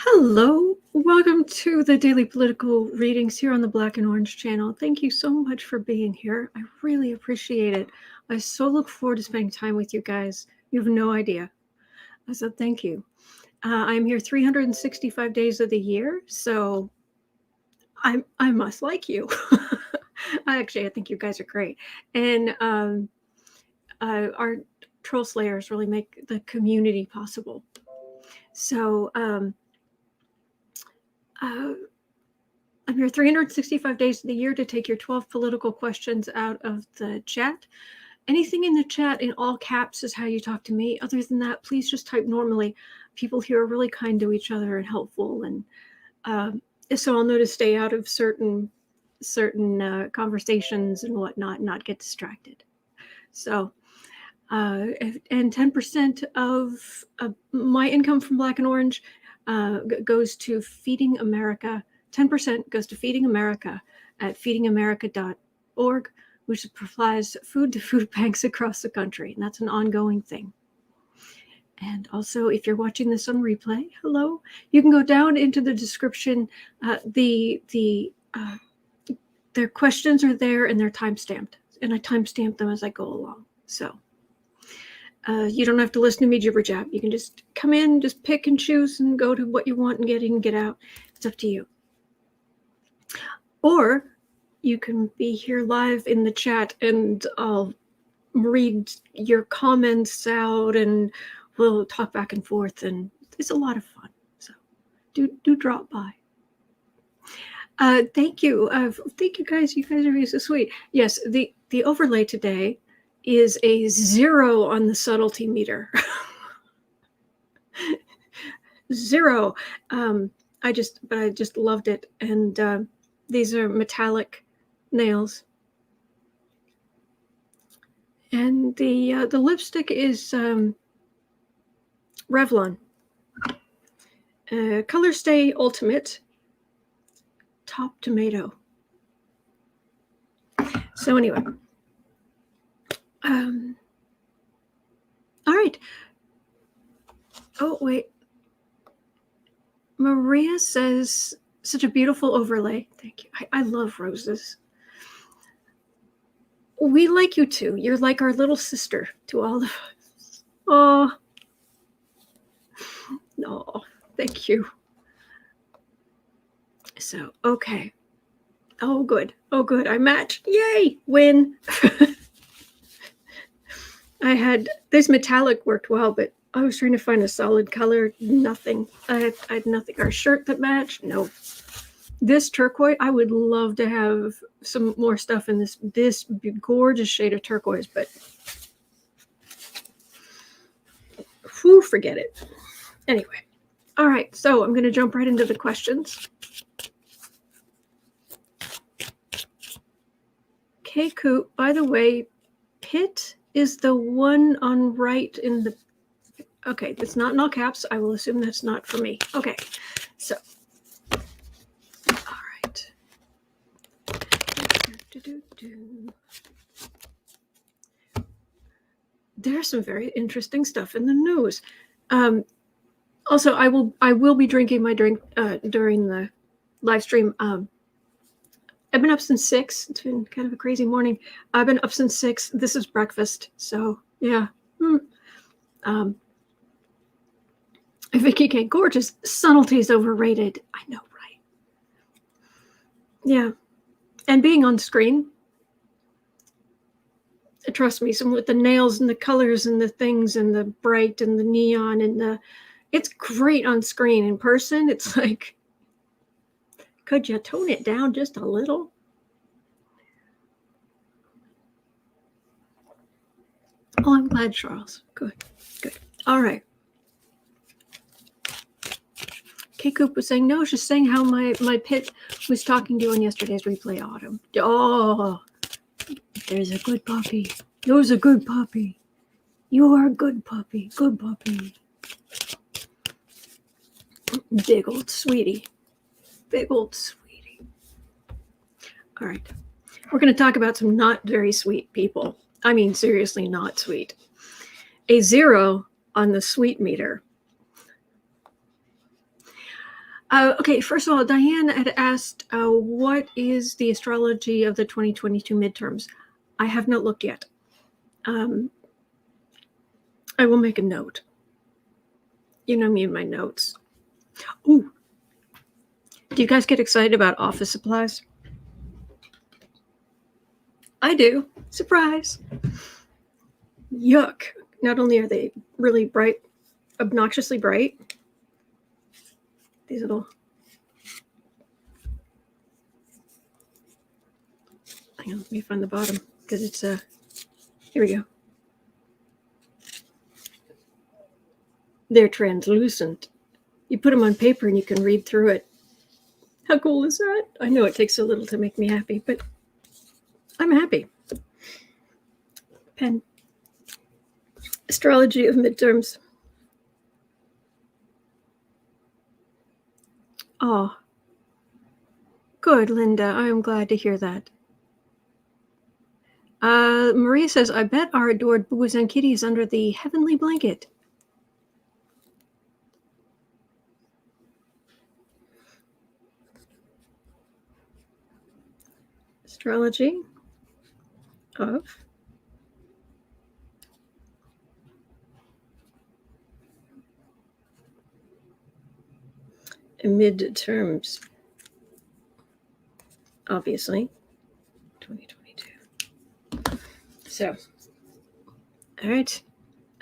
Hello, welcome to the daily political readings here on the Black and Orange channel. Thank you so much for being here. I really appreciate it. I so look forward to spending time with you guys. You have no idea. So thank you. I'm here 365 days of the year, so I must like you. I think you guys are great. And our troll slayers really make the community possible. So I'm here 365 days of the year to take your 12 political questions out of the chat. Anything in the chat in all caps is how you talk to me. Other than that, please just type normally. People here are really kind to each other and helpful. And so I'll know to stay out of certain conversations and whatnot, not get distracted. So, and 10% of my income from Black and Orange goes to Feeding America. 10% goes to Feeding America at feedingamerica.org, which supplies food to food banks across the country. And that's an ongoing thing. And also, if you're watching this on replay, hello, you can go down into the description. Their questions are there and they're time-stamped. And I time-stamp them as I go along. So you don't have to listen to me jibber jab. You can just come in, just pick and choose and go to what you want and get in and get out. It's up to you. Or you can be here live in the chat and I'll read your comments out and we'll talk back and forth, and it's a lot of fun. So do drop by. Thank you. Thank you guys. You guys are so sweet. Yes, the overlay today is a 0 on the subtlety meter. 0. I just loved it. And these are metallic nails. And the lipstick is Revlon. Color Stay Ultimate Top Tomato. So anyway. All right. Oh, wait. Maria says, such a beautiful overlay. Thank you. I love roses. We like you too. You're like our little sister to all of us. Oh, no, thank you. So, okay. Oh, good. Oh, good. I match. Yay, win. This metallic worked well, but I was trying to find a solid color. Nothing. I had nothing. Our shirt that matched. No. This turquoise, I would love to have some more stuff in this gorgeous shade of turquoise, but whew, forget it. Anyway. All right. So I'm going to jump right into the questions. K Coop, by the way, Pitt is the one on right in the... Okay, that's not in all caps. I will assume that's not for me. Okay, so... All right. There's some very interesting stuff in the news. Also, I will be drinking my drink during the live stream. I've been up since 6. It's been kind of a crazy morning. I've been up since 6. This is breakfast. So, yeah. Vicky K. Gorgeous. Subtlety is overrated. I know, right? Yeah. And being on screen, trust me, some with the nails and the colors and the things and the bright and the neon and it's great on screen. In person, it's like, could you tone it down just a little? Oh, I'm glad, Charles. Good, good. All right. K. Coop was saying, no, she's saying how my pit was talking to you on yesterday's replay, Autumn. Oh, there's a good puppy. There's a good puppy. You are a good puppy. Good puppy. Big old sweetie. Big old sweetie. All right. We're going to talk about some not very sweet people. I mean, seriously, not sweet. A 0 on the sweet meter. Okay, first of all, Diane had asked, what is the astrology of the 2022 midterms? I have not looked yet. I will make a note. You know me and my notes. Ooh. Do you guys get excited about office supplies? I do. Surprise. Yuck. Not only are they really bright, obnoxiously bright, these little... Hang on, let me find the bottom, because it's here we go. They're translucent. You put them on paper and you can read through it. How cool is that? I know it takes a little to make me happy, but I'm happy. Pen. Astrology of midterms. Oh, good, Linda. I am glad to hear that. Maria says, I bet our adored boos and kitties under the heavenly blanket. Astrology of midterms, obviously, 2022. So, all right,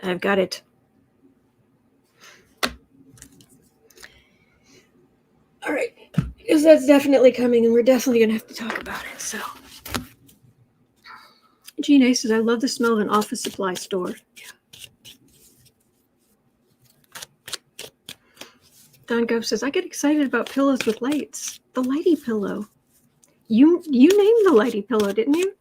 I've got it. All right, because that's definitely coming, and we're definitely going to have to talk about it, so. Jean A says, I love the smell of an office supply store. Yeah. Don Gove says, I get excited about pillows with lights. The lighty pillow. You named the lighty pillow, didn't you?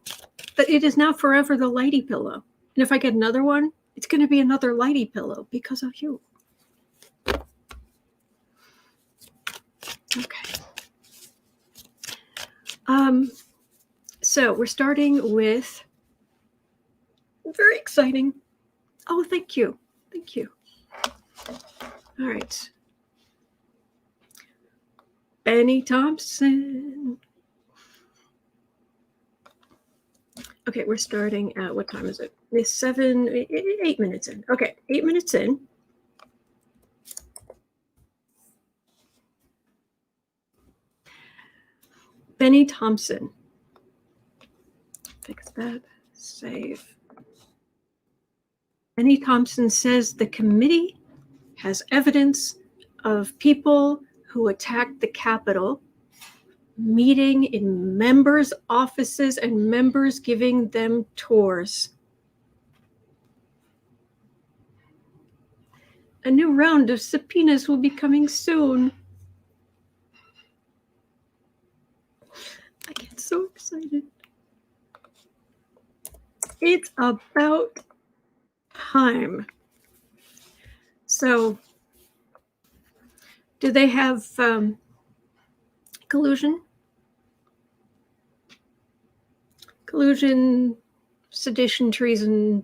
But it is now forever the lighty pillow. And if I get another one, it's going to be another lighty pillow because of you. Okay. So we're starting with very exciting. Oh, thank you. Thank you. All right. Bennie Thompson. Okay, we're starting at, what time is it? It's 8 minutes in. Okay, 8 minutes in. Bennie Thompson. Fix that. Save. Bennie Thompson says the committee has evidence of people who attacked the Capitol, meeting in members' offices and members giving them tours. A new round of subpoenas will be coming soon. I get so excited. It's about time. So, do they have collusion? Collusion, sedition, treason,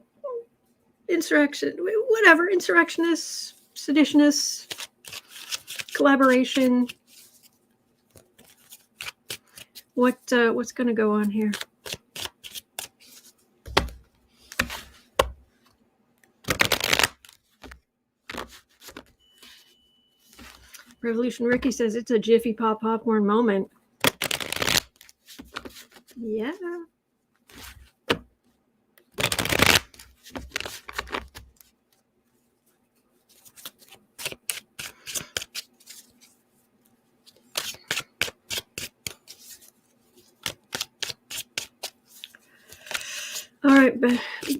insurrection, whatever, insurrectionists, seditionists, collaboration. What's going to go on here? Revolution Ricky says it's a Jiffy Pop popcorn moment. Yeah. All right,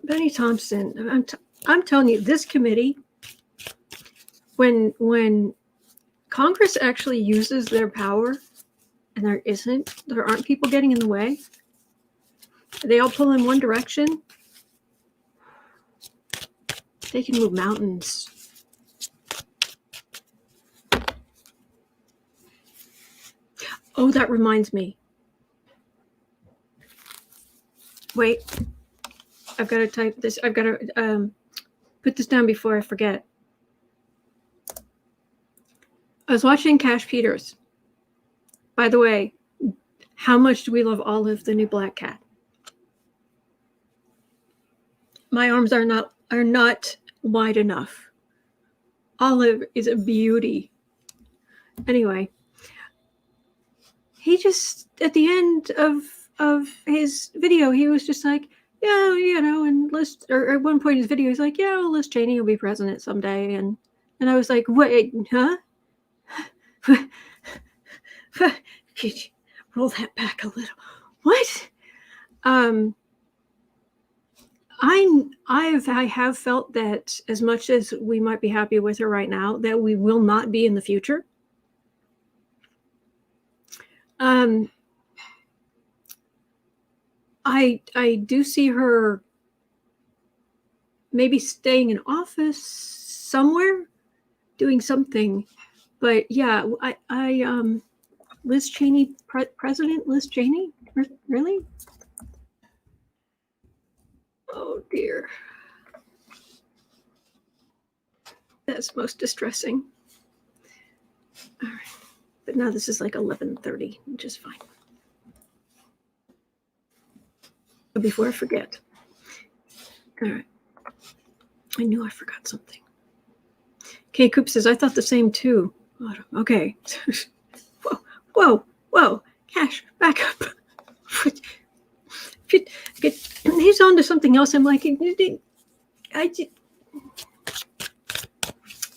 Bennie Thompson. I'm telling you, this committee, when Congress actually uses their power, and there aren't people getting in the way, they all pull in one direction, they can move mountains. Oh, that reminds me. Wait, I've got to type this. I've got to put this down before I forget. I was watching Cash Peters. By the way, how much do we love Olive, the new black cat? My arms are not wide enough. Olive is a beauty. Anyway, he just, at the end of his video, he was just like, yeah, you know, and Liz, or at one point in his video, he's like, yeah, well, Liz Chaney will be president someday. And I was like, wait, huh? Roll that back a little. What? I have felt that as much as we might be happy with her right now, that we will not be in the future. I do see her maybe staying in office somewhere, doing something, but yeah, Liz Chaney, President Liz Chaney, really? Oh dear, that's most distressing. All right, but now this is like 11:30, which is fine. But before I forget, all right, I knew I forgot something. Kay Coop says, I thought the same too. Okay. Whoa. Cash, back up. He's on to something else. I'm like,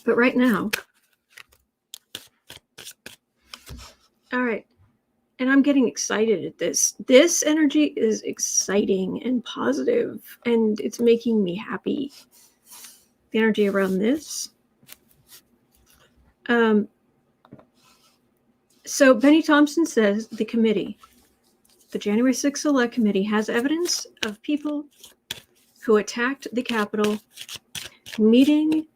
but right now, all right. And I'm getting excited at this. This energy is exciting and positive, and it's making me happy. The energy around this. So Bennie Thompson says the committee, the January 6th Select Committee, has evidence of people who attacked the Capitol meeting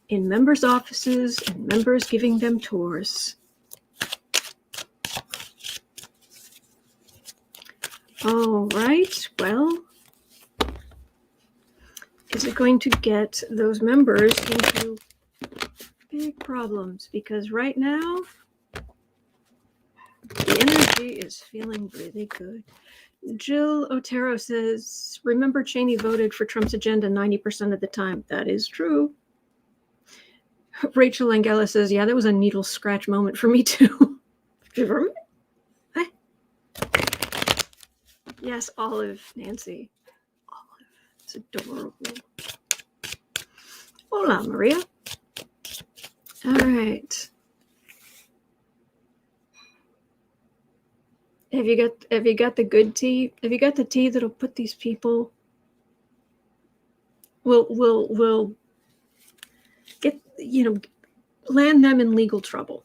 in members' offices and members giving them tours. All right, well, is it going to get those members into big problems? Because right now, the energy is feeling really good. Jill Otero says, remember Cheney voted for Trump's agenda 90% of the time. That is true. Rachel Langella says, yeah, that was a needle scratch moment for me too. Yes, Olive, Nancy. Olive. It's adorable. Hola, Maria. All right. Have you got the good tea? Have you got the tea that'll put these people will get, land them in legal trouble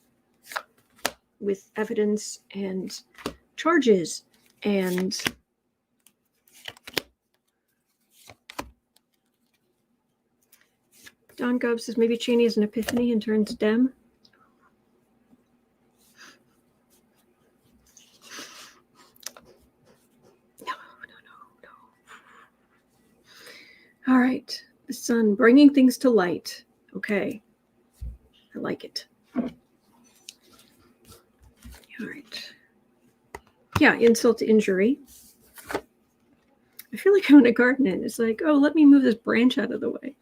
with evidence and charges and Don Gubb says maybe Cheney has an epiphany and turns Dem. No. All right. The sun bringing things to light. Okay. I like it. All right. Yeah, insult to injury. I feel like I'm in a garden and it's like, oh, let me move this branch out of the way.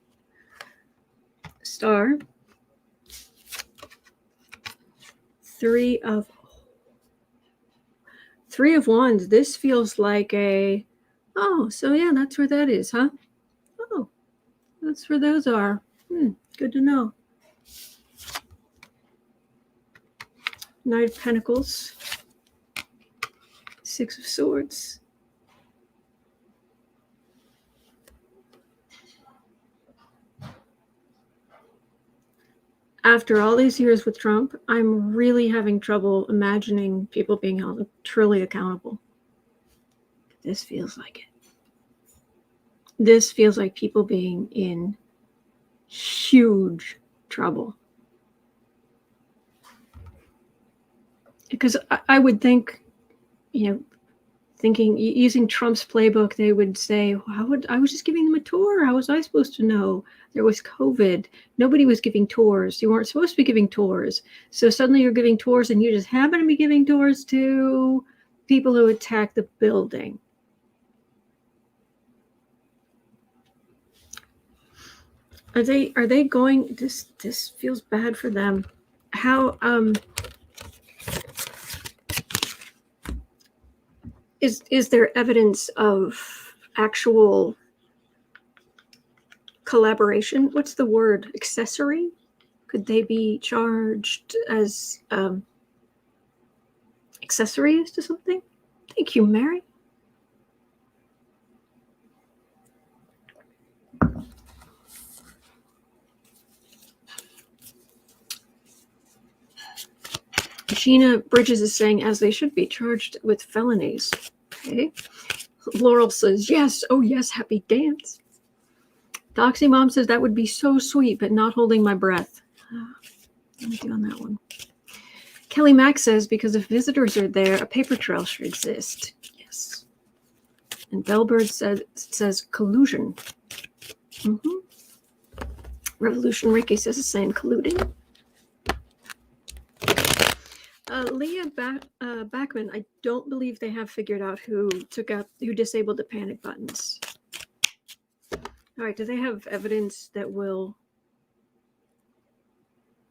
Star. Three of Wands. This feels like a, oh, so yeah, that's where that is, huh? Oh, that's where those are. Good to know. Knight of Pentacles. Six of Swords. After all these years with Trump, I'm really having trouble imagining people being held truly accountable. This feels like it. This feels like people being in huge trouble. Because I would think, thinking, using Trump's playbook, they would say, I was just giving them a tour. How was I supposed to know? There was COVID. Nobody was giving tours. You weren't supposed to be giving tours. So suddenly you're giving tours, and you just happen to be giving tours to people who attacked the building. Are they going, this feels bad for them. How is there evidence of actual collaboration? What's the word? Accessory? Could they be charged as accessories to something? Thank you, Mary. Sheena Bridges is saying, as they should be charged with felonies. Okay. Laurel says, yes. Oh, yes. Happy dance. Doxy Mom says, that would be so sweet, but not holding my breath. Let me do on that one. Kelly Mack says, because if visitors are there, a paper trail should exist. Yes. And Bellbird says collusion. Revolution Ricky says the same, colluding. Leah Backman, I don't believe they have figured out who disabled the panic buttons. All right, do they have evidence that will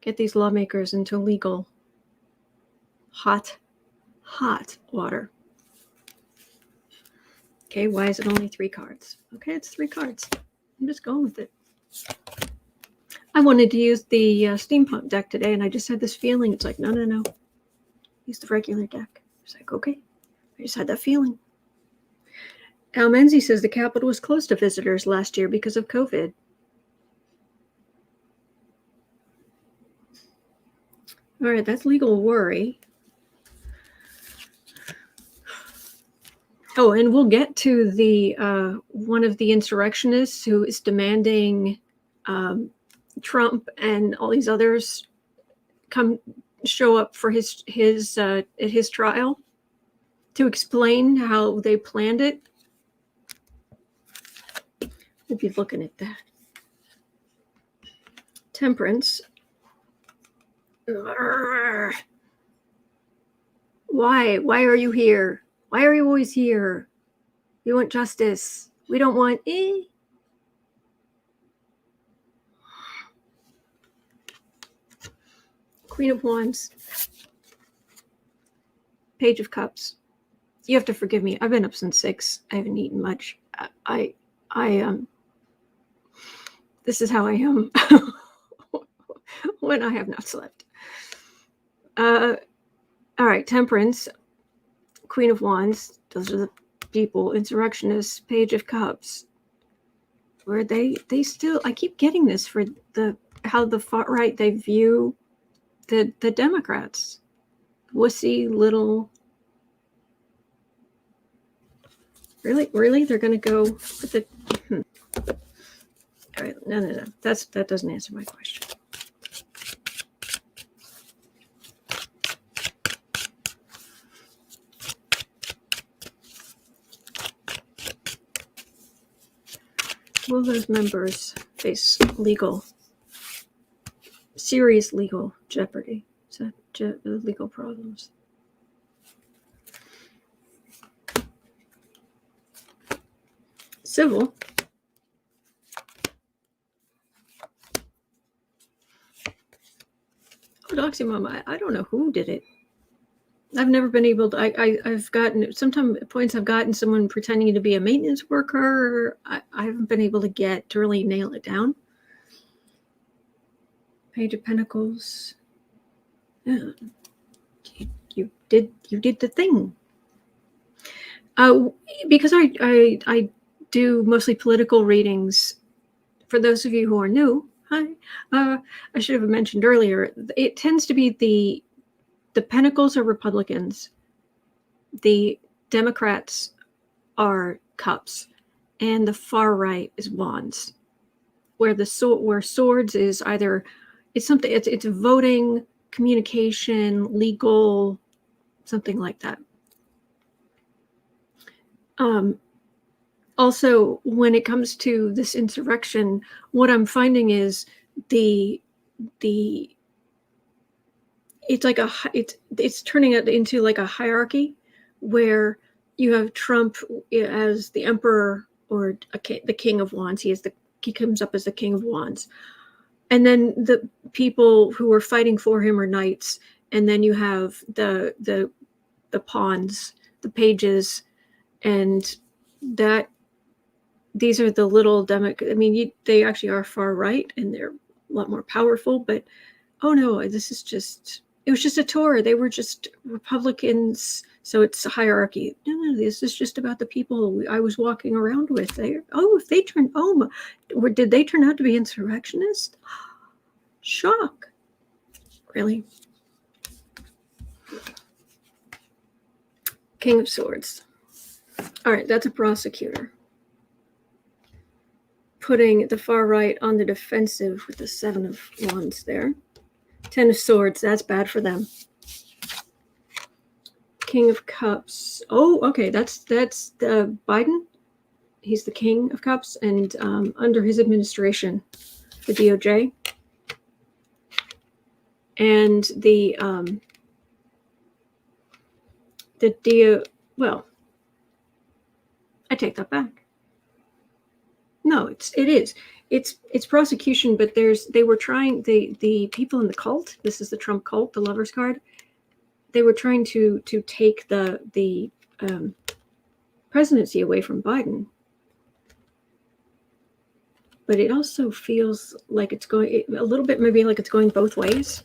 get these lawmakers into legal hot water? Okay, why is it only 3 cards? Okay, it's 3 cards. I'm just going with it. I wanted to use the steampunk deck today, and I just had this feeling. It's like, no. Use the regular deck. It's like, okay. I just had that feeling. Al Menzi says the Capitol was closed to visitors last year because of COVID. All right, that's legal worry. Oh, and we'll get to the one of the insurrectionists who is demanding Trump and all these others come show up for his trial to explain how they planned it. We'll be looking at that. Temperance. Why are you here? Why are you always here? We want justice. We don't want Queen of Wands. Page of Cups. You have to forgive me. I've been up since 6. I haven't eaten much. I this is how I am when I have not slept. All right, Temperance, Queen of Wands. Those are the people. Insurrectionists, Page of Cups. Where they still, I keep getting this for how the far right, they view the Democrats. Wussy little. Really, they're going to go with the. All right, no. That doesn't answer my question. Will those members face serious legal jeopardy? Legal problems? Civil. Oh, Doxy Mama, I don't know who did it. I've never been able to. I've gotten points. I've gotten someone pretending to be a maintenance worker. I haven't been able to really nail it down. Page of Pentacles. Yeah, you did the thing. Because I do mostly political readings. For those of you who are new, hi. I should have mentioned earlier. It tends to be the Pentacles are Republicans, the Democrats are Cups, and the far right is Wands. Where Swords is either it's voting, communication, legal, something like that. Also, when it comes to this insurrection, what I'm finding is the it's like it's turning it into like a hierarchy where you have Trump as the emperor or the king of wands. He comes up as the king of wands, and then the people who are fighting for him are knights, and then you have the pawns, the pages, and that these are the little I mean, they actually are far right and they're a lot more powerful, but oh no, it was just a tour. They were just Republicans, so it's a hierarchy. No, this is just about the people I was walking around with. Did they turn out to be insurrectionists? Shock. Really? King of Swords. All right, that's a prosecutor. Putting the far right on the defensive with the 7 of Wands there. 10 of Swords, that's bad for them. King of Cups. Oh, okay, that's the Biden. He's the King of Cups, and under his administration, the DOJ. And well, I take that back. No, it is. It's prosecution, but they were trying, the people in the cult, this is the Trump cult, the Lover's card, they were trying to take the presidency away from Biden. But it also feels like it's going a little bit, maybe like it's going both ways.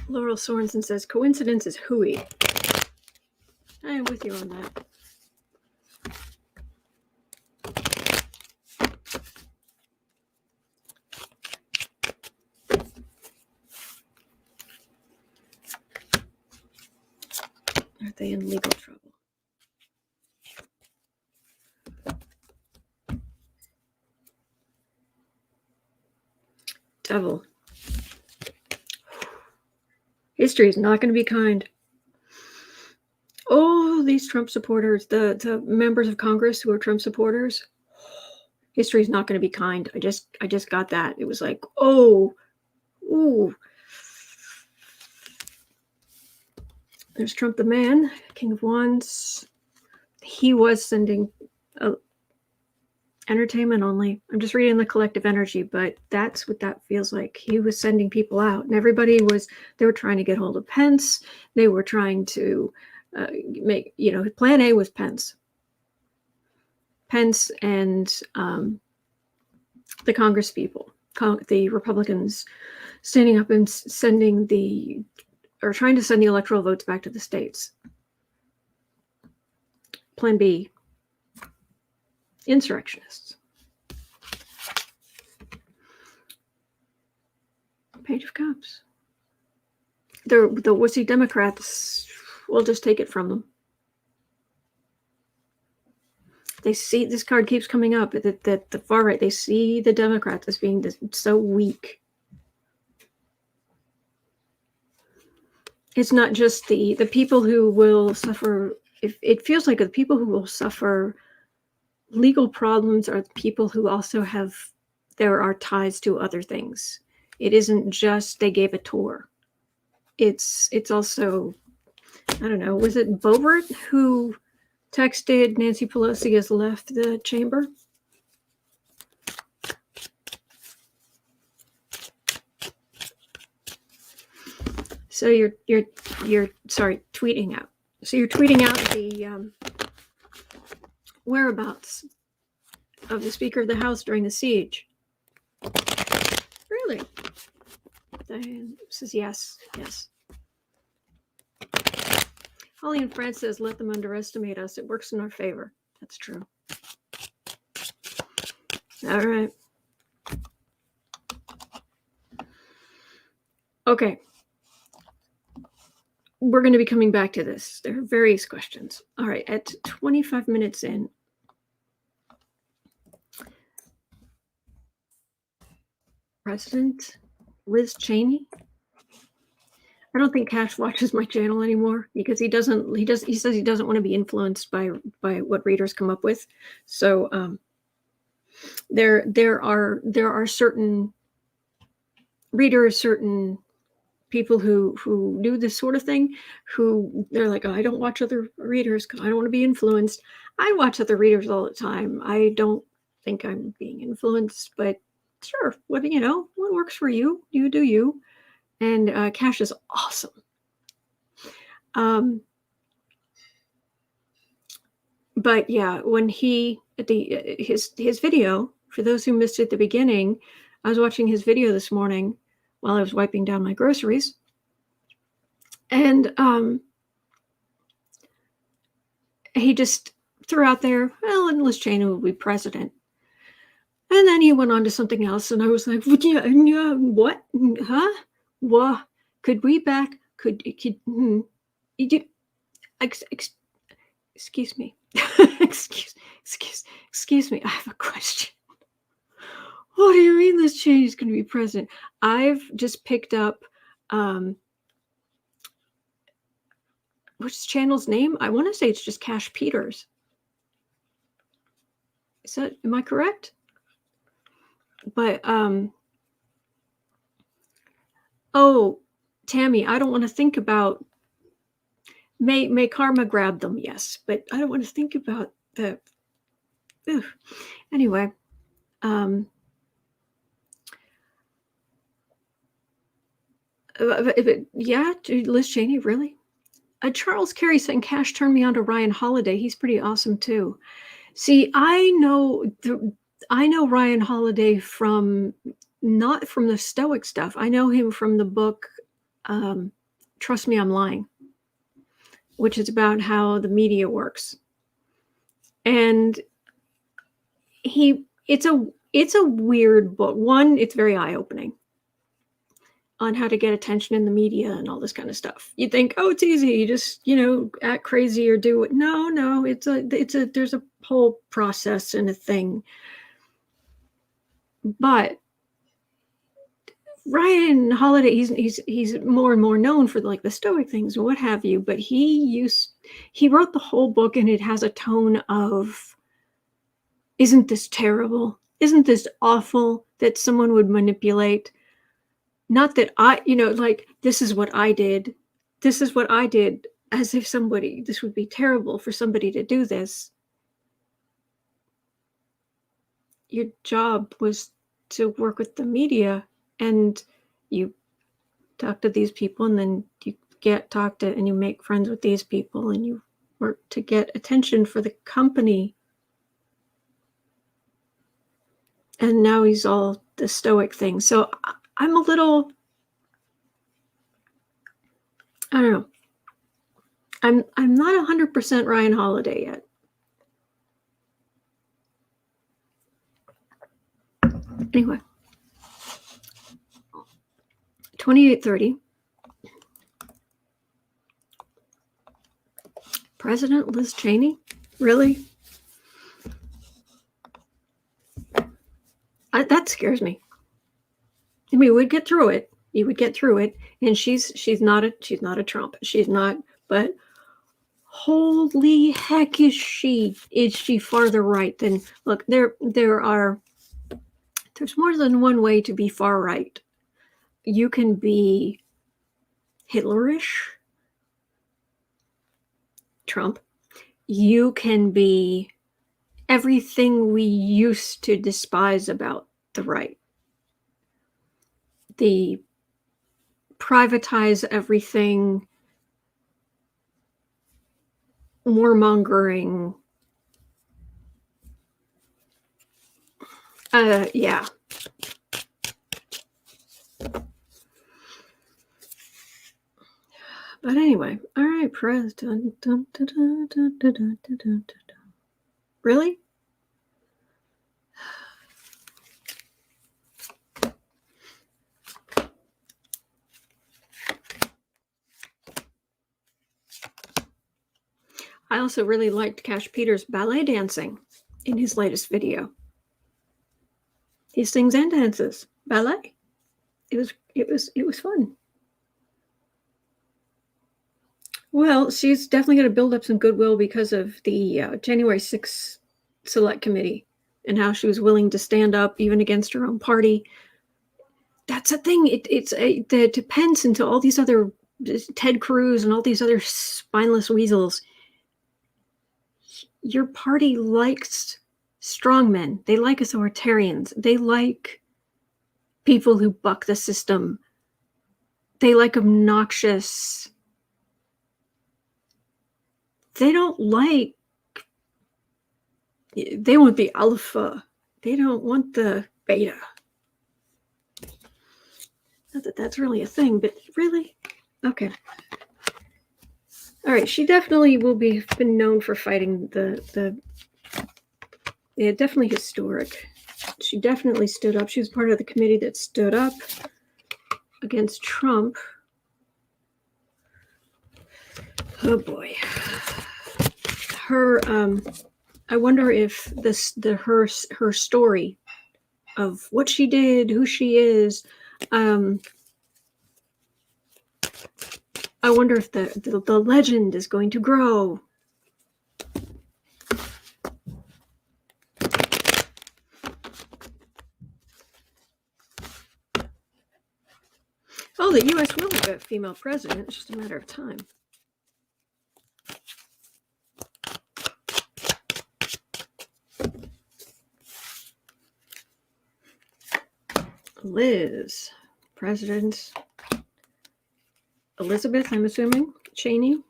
Laurel Sorensen says, coincidence is hooey. I am with you on that. Are they in legal trouble? Devil. History is not going to be kind. Oh, these Trump supporters, the members of Congress who are Trump supporters, history is not going to be kind. I just got that. It was like, oh, ooh. There's Trump the man, King of Wands. He was sending entertainment only. I'm just reading the collective energy, but that's what that feels like. He was sending people out, and they were trying to get hold of Pence. They were trying to make, plan A was Pence and the Congress people, the Republicans standing up and trying to send the electoral votes back to the states. Plan B, insurrectionists. Page of Cups. The wussy Democrats will just take it from them. They see, this card keeps coming up, that the far right, they see the Democrats as being so weak. It's not just the people who will suffer. It feels like the people who will suffer legal problems are the people who also there are ties to other things. It isn't just they gave a tour. It's also, I don't know, was it Boebert who texted Nancy Pelosi has left the chamber? So you're tweeting out. So you're tweeting out the whereabouts of the Speaker of the House during the siege. Really? Diane says yes. Holly and Fred says, let them underestimate us. It works in our favor. That's true. All right. Okay. we're going to be coming back to this. There are various questions. All right, at 25 minutes in. President Liz Chaney. I don't think Cash watches my channel anymore because he says he doesn't want to be influenced by what readers come up with. So there are certain readers, certain people who do this sort of thing, who they're like, oh, I don't watch other readers because I don't want to be influenced. I watch other readers all the time. I don't think I'm being influenced, but sure, what works for you, you do you. And Cash is awesome. But yeah, when his video, for those who missed it at the beginning, I was watching his video this morning while I was wiping down my groceries. And he just threw out there, well, and Liz Chaney will be president. And then he went on to something else, and I was like, yeah, what? Huh? What? Could we back? Excuse me. excuse me. I have a question. What do you mean Liz Chaney is going to be president? I've just picked up, what's the channel's name? I want to say it's just Cash Peters. Am I correct? But, oh, Tammy, I don't want to think about, may karma grab them, yes, but I don't want to think about the, anyway, yeah, Liz Chaney, really? Charles Carey saying Cash turned me on to Ryan Holiday. He's pretty awesome too. See, I know Ryan Holiday not from the Stoic stuff. I know him from the book Trust Me, I'm Lying, which is about how the media works. And it's a weird book. One, it's very eye-opening on how to get attention in the media and all this kind of stuff. You think, oh, it's easy. You just, act crazy or do it. No, there's a whole process and a thing. But Ryan Holiday, he's more and more known for like the Stoic things and what have you. But he wrote the whole book, and it has a tone of, isn't this terrible? Isn't this awful that someone would manipulate? Not that this is what I did. This is what I did, as if this would be terrible for somebody to do this. Your job was to work with the media, and you talk to these people, and then you and you make friends with these people, and you work to get attention for the company. And now he's all the Stoic thing. So I'm a little, I don't know. I'm not 100% Ryan Holiday yet. Anyway, 2830. President Liz Chaney? Really? That scares me. I mean, we'd get through it. You would get through it. And she's not a Trump. She's not, but holy heck, is she farther right than, look, there's more than one way to be far right. You can be Hitlerish, Trump. You can be everything we used to despise about the right. The privatize everything, warmongering. Yeah. But anyway, all right, President. Really? I also really liked Cash Peters' ballet dancing in his latest video. He sings and dances ballet. It was fun. Well, she's definitely going to build up some goodwill because of the January 6th Select Committee and how she was willing to stand up even against her own party. That's a thing. It depends into all these other Ted Cruz and all these other spineless weasels. Your party likes strongmen. They like authoritarians. They like people who buck the system. They like obnoxious. They don't like. They want the alpha. They don't want the beta. Not that that's really a thing, but really? Okay. All right. She definitely will be been known for fighting yeah, definitely historic. She definitely stood up. She was part of the committee that stood up against Trump. Oh boy. Her I wonder if her story of what she did, who she is, I wonder if the legend is going to grow. Oh, the U.S. will have a female president. It's just a matter of time. Liz, President Elizabeth, I'm assuming, Chaney.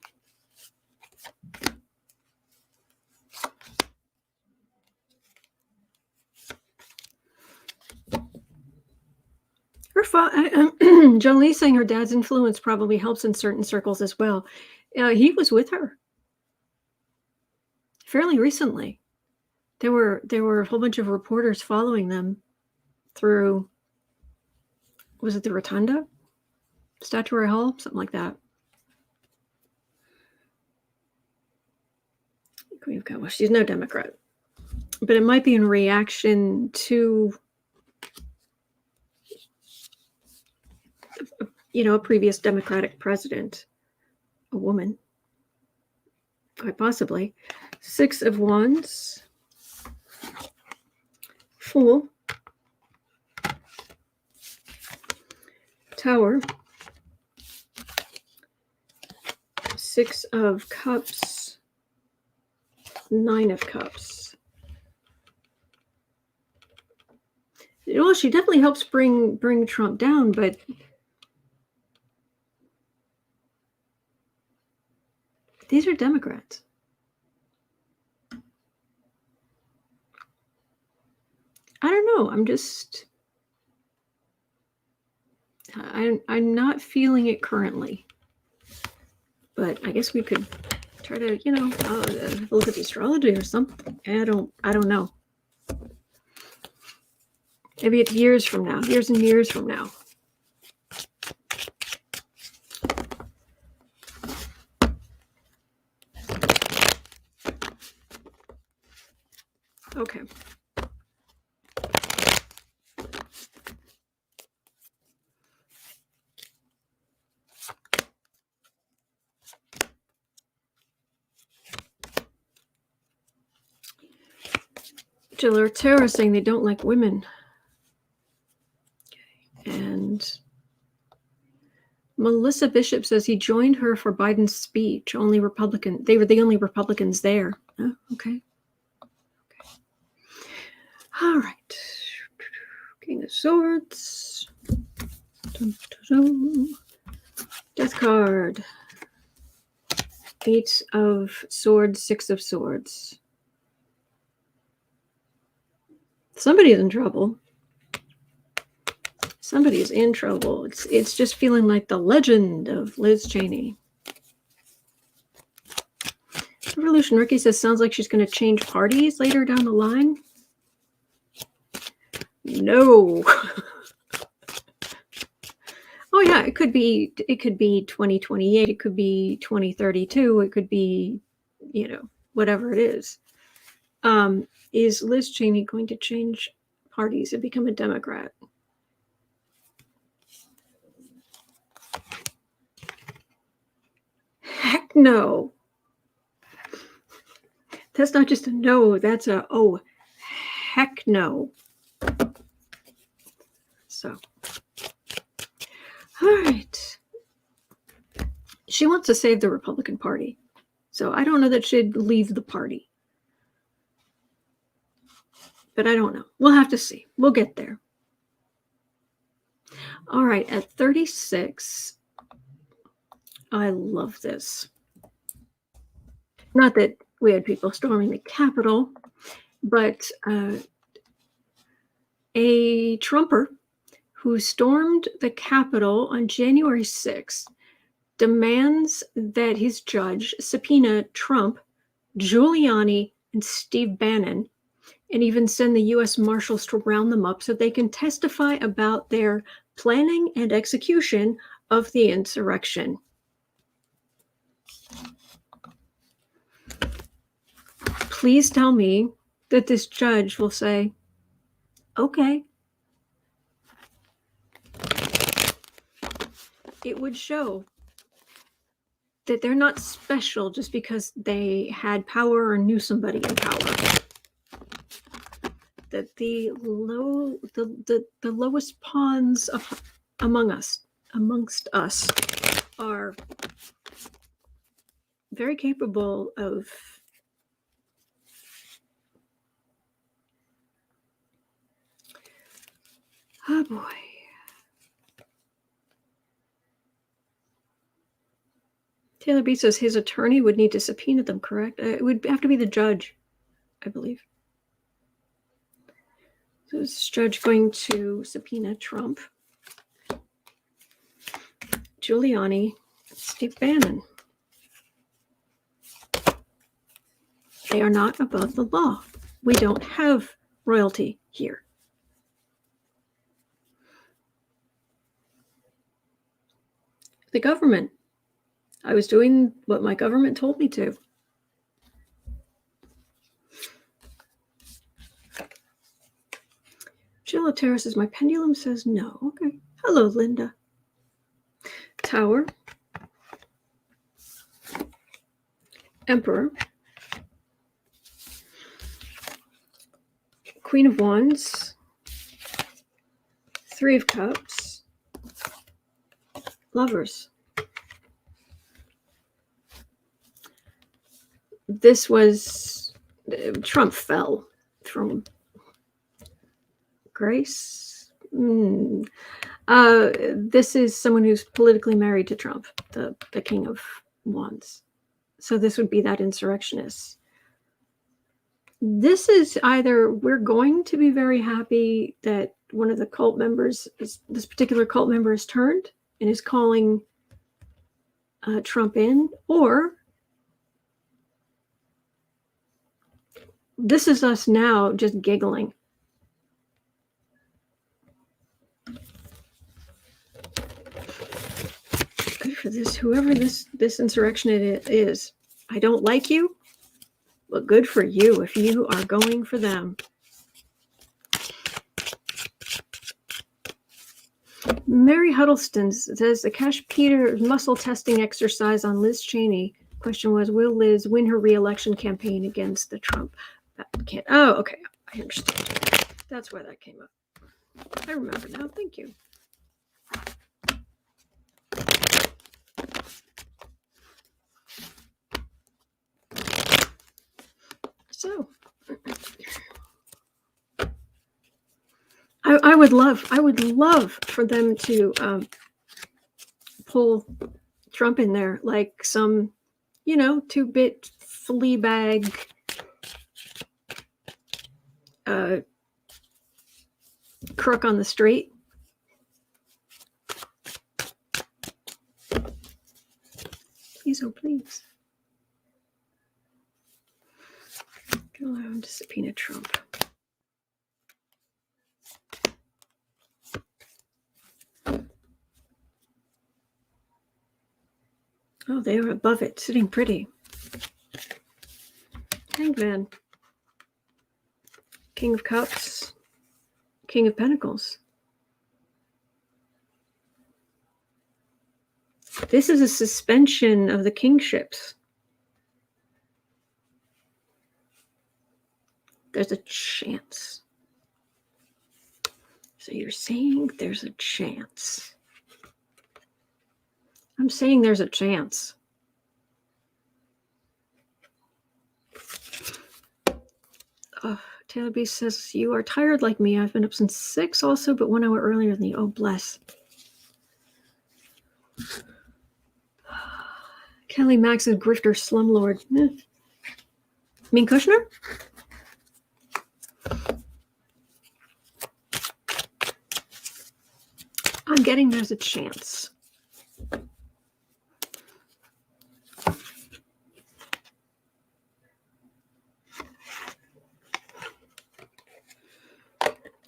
John Lee saying her dad's influence probably helps in certain circles as well. He was with her fairly recently. There were a whole bunch of reporters following them through, was it the Rotunda? Statuary Hall? Something like that. Well, she's no Democrat. But it might be in reaction to, a previous Democratic president, a woman, quite possibly. 6 of Wands, Fool, Tower, 6 of Cups, 9 of Cups. Well, she definitely helps bring Trump down, but these are Democrats. I don't know. I'm not feeling it currently. But I guess we could try to, look at the astrology or something. I don't know. Maybe it's years and years from now. Okay. Jill Terra saying they don't like women. Okay. And Melissa Bishop says he joined her for Biden's speech. They were the only Republicans there. Oh, okay. All right. King of Swords. Death card. 8 of Swords, 6 of Swords. Somebody's in trouble. Somebody's in trouble. It's just feeling like the legend of Liz Chaney. Revolution Ricky says sounds like she's going to change parties later down the line. No. Oh yeah, it could be 2028. It could be 2032. It could be whatever it is Liz Chaney going to change parties and become a Democrat? Heck no. That's not just a no, that's a oh, heck no. So, all right. She wants to save the Republican Party. So I don't know that she'd leave the party. But I don't know. We'll have to see. We'll get there. All right, at 36, I love this. Not that we had people storming the Capitol, but a Trumper who stormed the Capitol on January 6th demands that his judge subpoena Trump, Giuliani, and Steve Bannon, and even send the US Marshals to round them up so they can testify about their planning and execution of the insurrection. Please tell me that this judge will say, okay. It would show that they're not special just because they had power or knew somebody in power. That the lowest pawns amongst us are very capable of oh boy. Taylor B says his attorney would need to subpoena them, correct? It would have to be the judge, I believe. So this judge going to subpoena Trump, Giuliani, Steve Bannon. They are not above the law. We don't have royalty here. The government. I was doing what my government told me to. Jill Otero says, my pendulum says no. Okay. Hello, Linda. Tower. Emperor. Queen of Wands. Three of Cups. Lovers. This was, Trump fell from grace. This is someone who's politically married to Trump, the King of Wands. So this would be that insurrectionist. This is either we're going to be very happy that one of the cult members, this particular cult member is turned and is calling Trump in, or this is us now just giggling. Good for this, whoever this insurrectionist is. I don't like you, but good for you if you are going for them. Mary Huddleston says the Cash Peter muscle testing exercise on Liz Chaney. Question was, will Liz win her re-election campaign against the Trump? Oh, okay. I understand. That's why that came up. I remember now. Thank you. So, I would love for them to pull Trump in there like some, 2-bit flea bag crook on the street. Please, oh please. Allow him to subpoena Trump. Oh, they are above it, sitting pretty. Hanged Man, King of Cups, King of Pentacles. This is a suspension of the kingships. There's a chance. So you're saying there's a chance. I'm saying there's a chance. Taylor B says, you are tired like me. I've been up since 6 also, but 1 hour earlier than you. Oh, bless. Kelly Max is grifter slumlord. Mean Kushner? I'm getting there's a chance.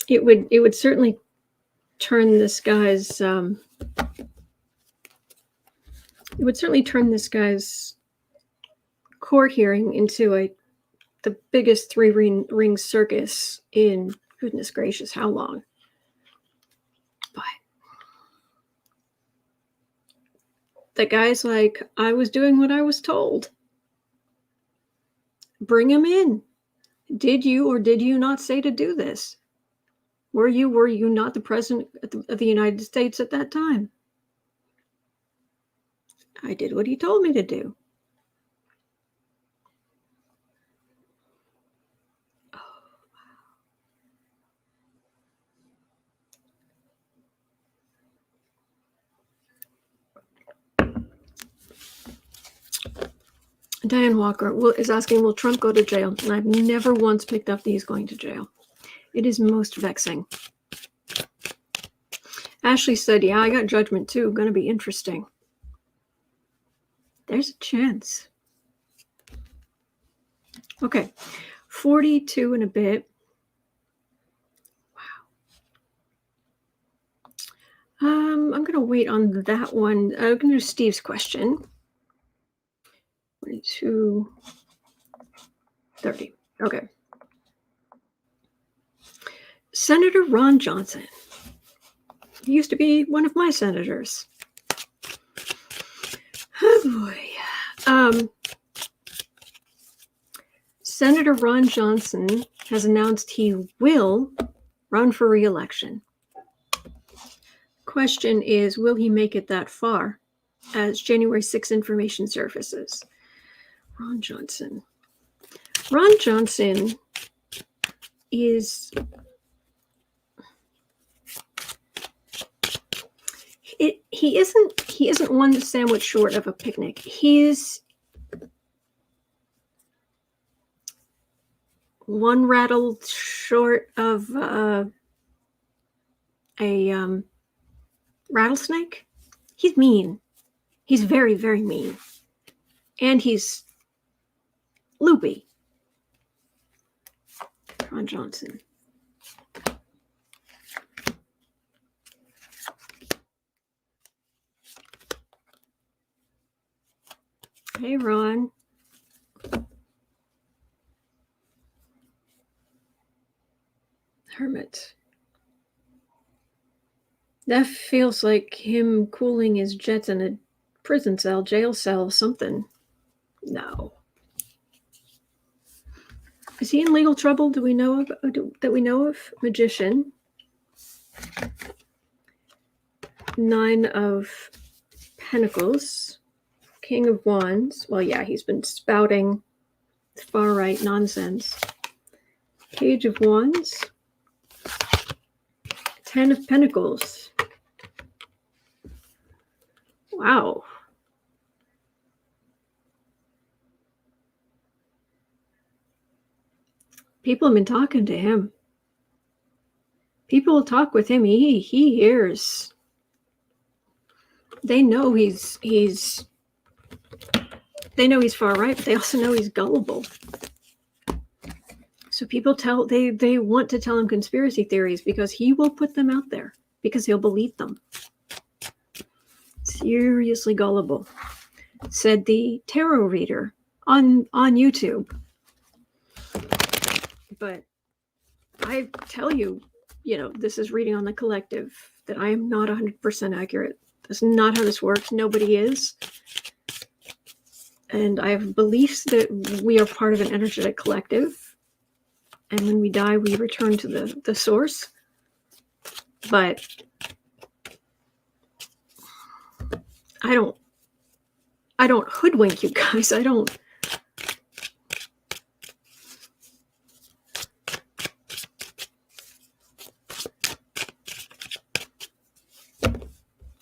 It would certainly turn this guy's court hearing into the biggest three-ring circus in goodness gracious how long. But the guy's like, I was doing what I was told. Bring him in. Did you or did you not say to do this? Were you not the president of the United States at that time? I did what he told me to do. Diane Walker is asking, will Trump go to jail? And I've never once picked up that he's going to jail. It is most vexing. Ashley said, yeah, I got judgment too. Going to be interesting. There's a chance. Okay. 42 and a bit. Wow. I'm going to wait on that one. I'm going to do Steve's question. 42, 30. Okay. Senator Ron Johnson. He used to be one of my senators. Oh boy. Senator Ron Johnson has announced he will run for re-election. Question is, will he make it that far as January 6 information surfaces? Ron Johnson. Ron Johnson is... He isn't one sandwich short of a picnic. He's one rattle short of a rattlesnake. He's mean. He's very, very mean. And he's loopy. Ron Johnson. Hey, Ron. Hermit. That feels like him cooling his jets in a prison cell, jail cell, something. No. Is he in legal trouble? Do we know of that we know of? Magician. 9 of Pentacles. King of Wands. Well, yeah, he's been spouting far-right nonsense. Page of Wands. 10 of Pentacles. Wow. People have been talking to him. People will talk with him. He hears. They know he's they know he's far right, but they also know he's gullible. So people they want to tell him conspiracy theories because he will put them out there because he'll believe them. Seriously gullible, said the tarot reader on YouTube. But I tell you, this is reading on the collective, that I am not 100% accurate. That's not how this works. Nobody is. And I have beliefs that we are part of an energetic collective. And when we die, we return to the source. But I don't hoodwink you guys. I don't.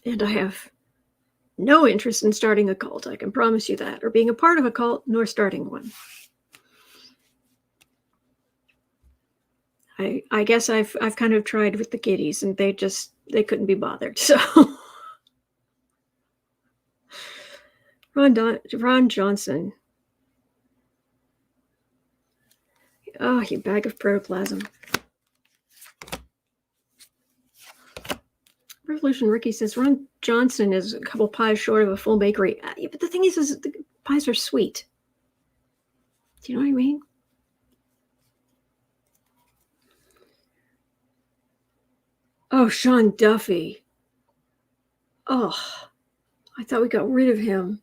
And I have no interest in starting a cult, I can promise you that, or being a part of a cult, nor starting one. I guess I've kind of tried with the kiddies, and they couldn't be bothered. So Ron Johnson. Oh, you bag of protoplasm. Revolution Ricky says Ron Johnson is a couple pies short of a full bakery. But the thing is the pies are sweet. Do you know what I mean? Oh, Sean Duffy. Oh, I thought we got rid of him.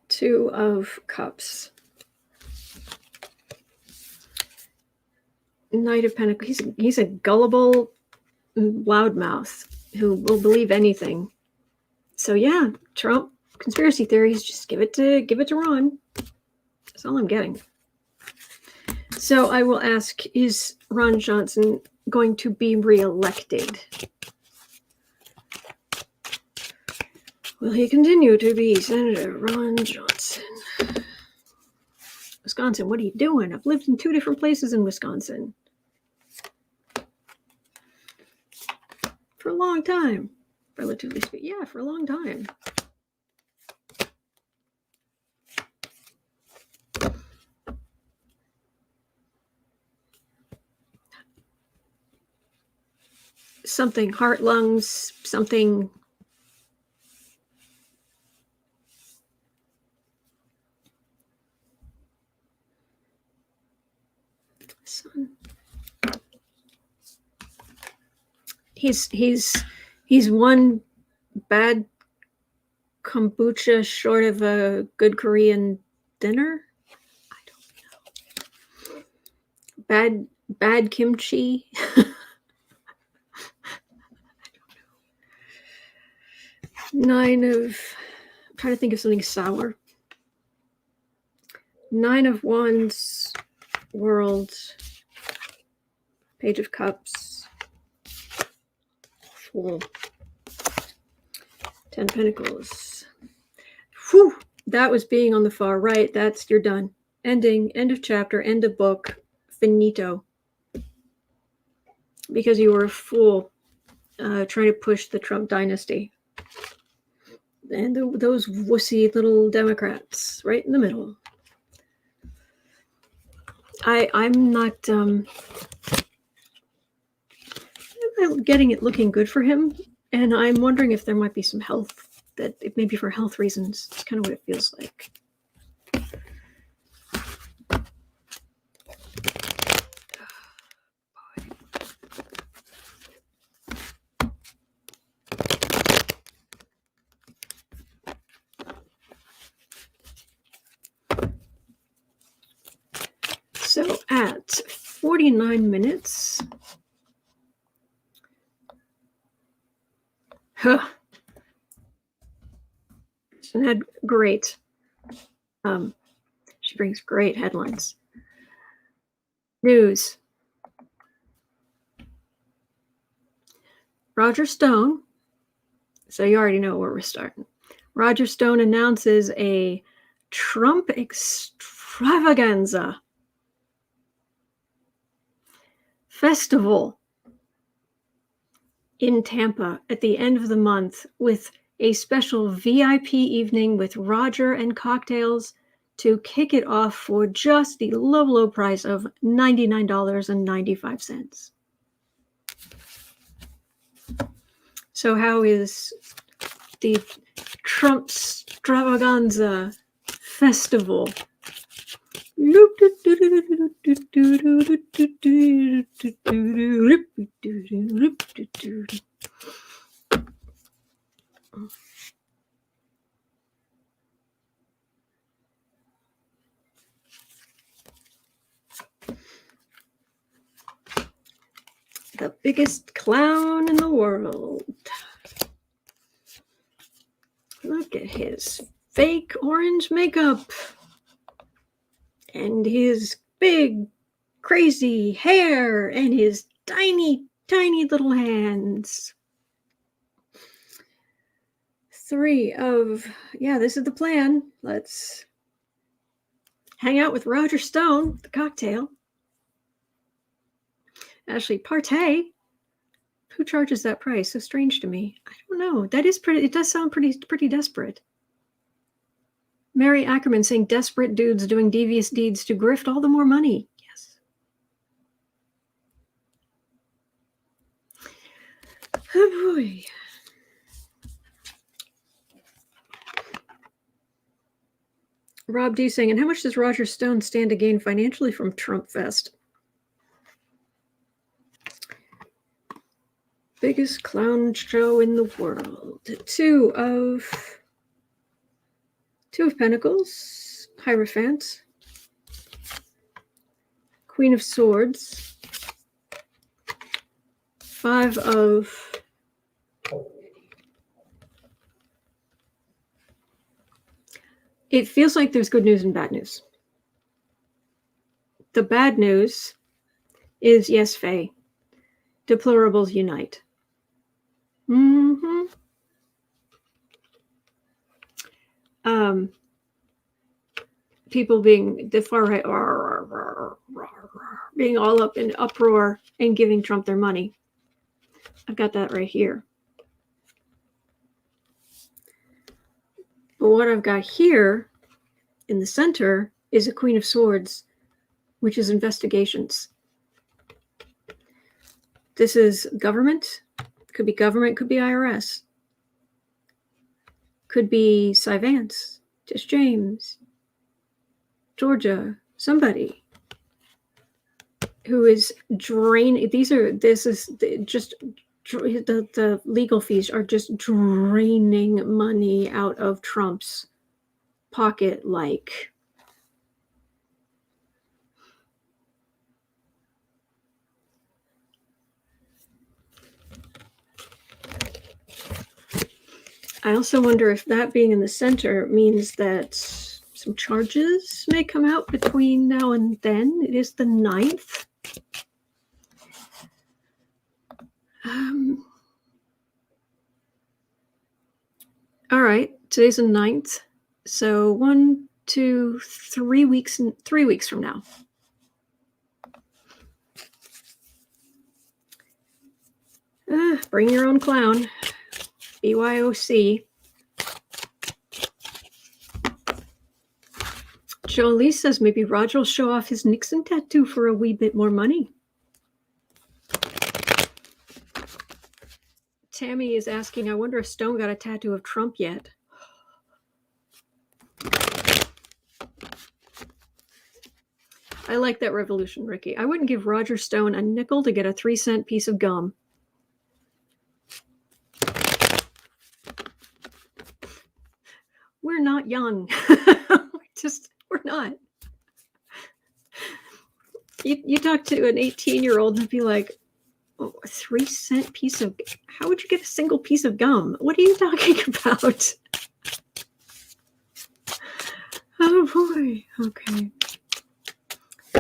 2 of Cups. Knight of Pentacles. He's a gullible loudmouth who will believe anything. So yeah, Trump conspiracy theories. Just give it to Ron. That's all I'm getting. So I will ask: is Ron Johnson going to be reelected? Will he continue to be Senator Ron Johnson? Wisconsin, what are you doing? I've lived in 2 different places in Wisconsin. For a long time, relatively speaking. Yeah, for a long time. Something heart, lungs, something. Son. He's one bad kombucha short of a good Korean dinner. I don't know. Bad kimchi. I don't know. 9 of. I'm trying to think of something sour. 9 of Wands. World. Page of Cups. Fool. 10 Pentacles. Whew! That was being on the far right. You're done. Ending. End of chapter. End of book. Finito. Because you were a fool trying to push the Trump dynasty. And those wussy little Democrats right in the middle. I'm not I'm getting it looking good for him, and I'm wondering if there might be some health, that it may be for health reasons. It's kind of what it feels like. So at 49 minutes, she had great. She brings great headlines. News. Roger Stone. So you already know where we're starting. Roger Stone announces a Trump extravaganza festival in Tampa at the end of the month, with a special VIP evening with Roger and cocktails to kick it off for just the low, low price of $99.95. So how is the Trump extravaganza festival The biggest clown in the world. Look at his fake orange makeup and his big, crazy hair and his tiny, tiny little hands. This is the plan. Let's hang out with Roger Stone, the cocktail. Actually, partay. Who charges that price? So strange to me. I don't know. That is pretty. It does sound pretty desperate. Mary Ackerman saying desperate dudes doing devious deeds to grift all the more money. Yes. Oh boy. Rob D saying, and how much does Roger Stone stand to gain financially from Trump Fest? Biggest clown show in the world. Two of Pentacles, Hierophant, Queen of Swords, Five of It feels like there's good news and bad news. The bad news is, yes, Faye, deplorables unite. People being the far right, being all up in uproar and giving Trump their money. I've got that right here. But what I've got here in the center is a Queen of Swords, which is investigations. This is government. Could be government, could be IRS. Could be Cy Vance, Tish James, Georgia, somebody who is draining. The legal fees are just draining money out of Trump's pocket like. I also wonder if that being in the center means that some charges may come out between now and then. It is the 9th. All right, today's the 9th. So 1, 2, 3 weeks, 3 weeks from now. Bring your own clown. BYOC. Jolie says maybe Roger will show off his Nixon tattoo for a wee bit more money. Tammy is asking, I wonder if Stone got a tattoo of Trump yet. I like that revolution, Ricky. I wouldn't give Roger Stone a nickel to get a 3-cent piece of gum. We're not young. We're not. You talk to an 18-year-old and be like, oh, a 3-cent piece of, how would you get a single piece of gum? What are you talking about? Oh boy. Okay.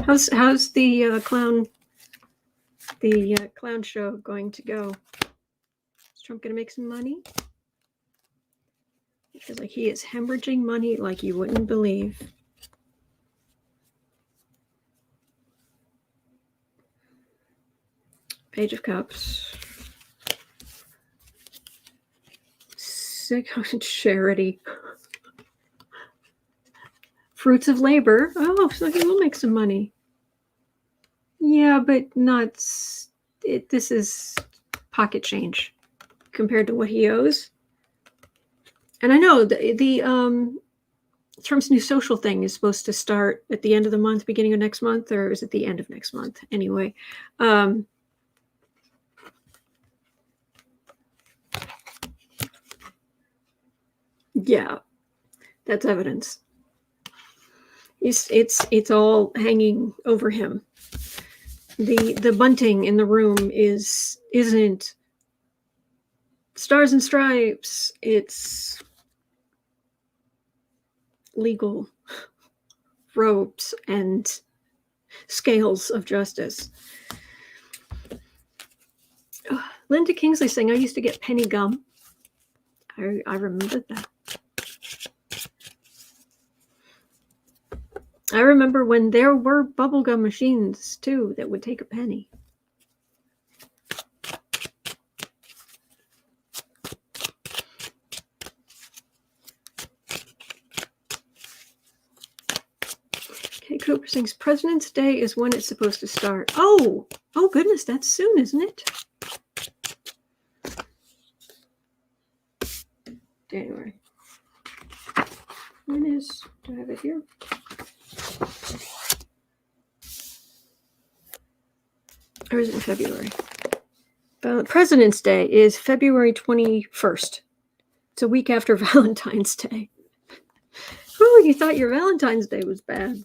How's the clown show going to go? Is Trump going to make some money? It feels like he is hemorrhaging money like you wouldn't believe. Page of Cups. Charity. Fruits of labor. Oh, so he will make some money. Yeah, but not. This is pocket change compared to what he owes. And I know the Trump's new social thing is supposed to start at the end of the month, beginning of next month, or is it the end of next month? Anyway, yeah, that's evidence. It's all hanging over him. The bunting in the room isn't stars and stripes. It's legal robes and scales of justice. Linda Kingsley saying, I used to get penny gum. I remember that. I remember when there were bubblegum machines, too, that would take a penny. Kay Cooper sings, President's Day is when it's supposed to start. Oh goodness, that's soon, isn't it? January. When is, do I have it here? Or is it in February? President's Day is February 21st. It's a week after Valentine's Day. Oh, you thought your Valentine's Day was bad.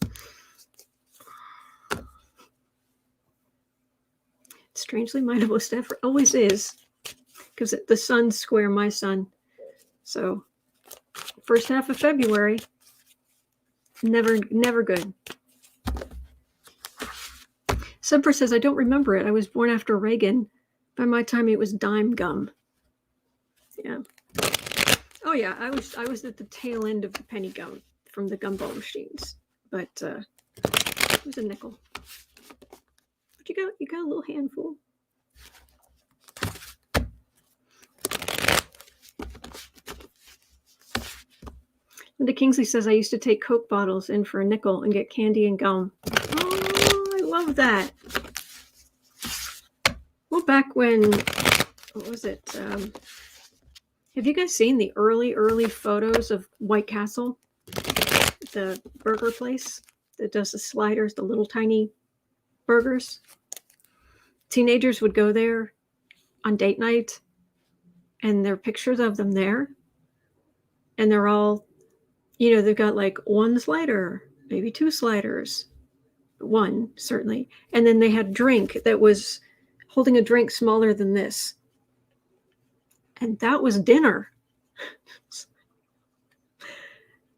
Strangely mindable stuff always is, because the sun's square my sun. So, first half of February, never good. Sumper says, I don't remember it. I was born after Reagan. By my time, it was dime gum. Yeah. Oh yeah, I was at the tail end of the penny gum from the gumball machines, but it was a nickel. But you got a little handful. Linda Kingsley says, I used to take Coke bottles in for a nickel and get candy and gum. Oh, I love that. Well, back when, what was it? Have you guys seen the early photos of White Castle? The burger place that does the sliders, the little tiny burgers. Teenagers would go there on date night, and there are pictures of them there. And they're all, they've got like one slider, maybe two sliders. One, certainly. And then they had a drink that was holding a drink smaller than this. And that was dinner.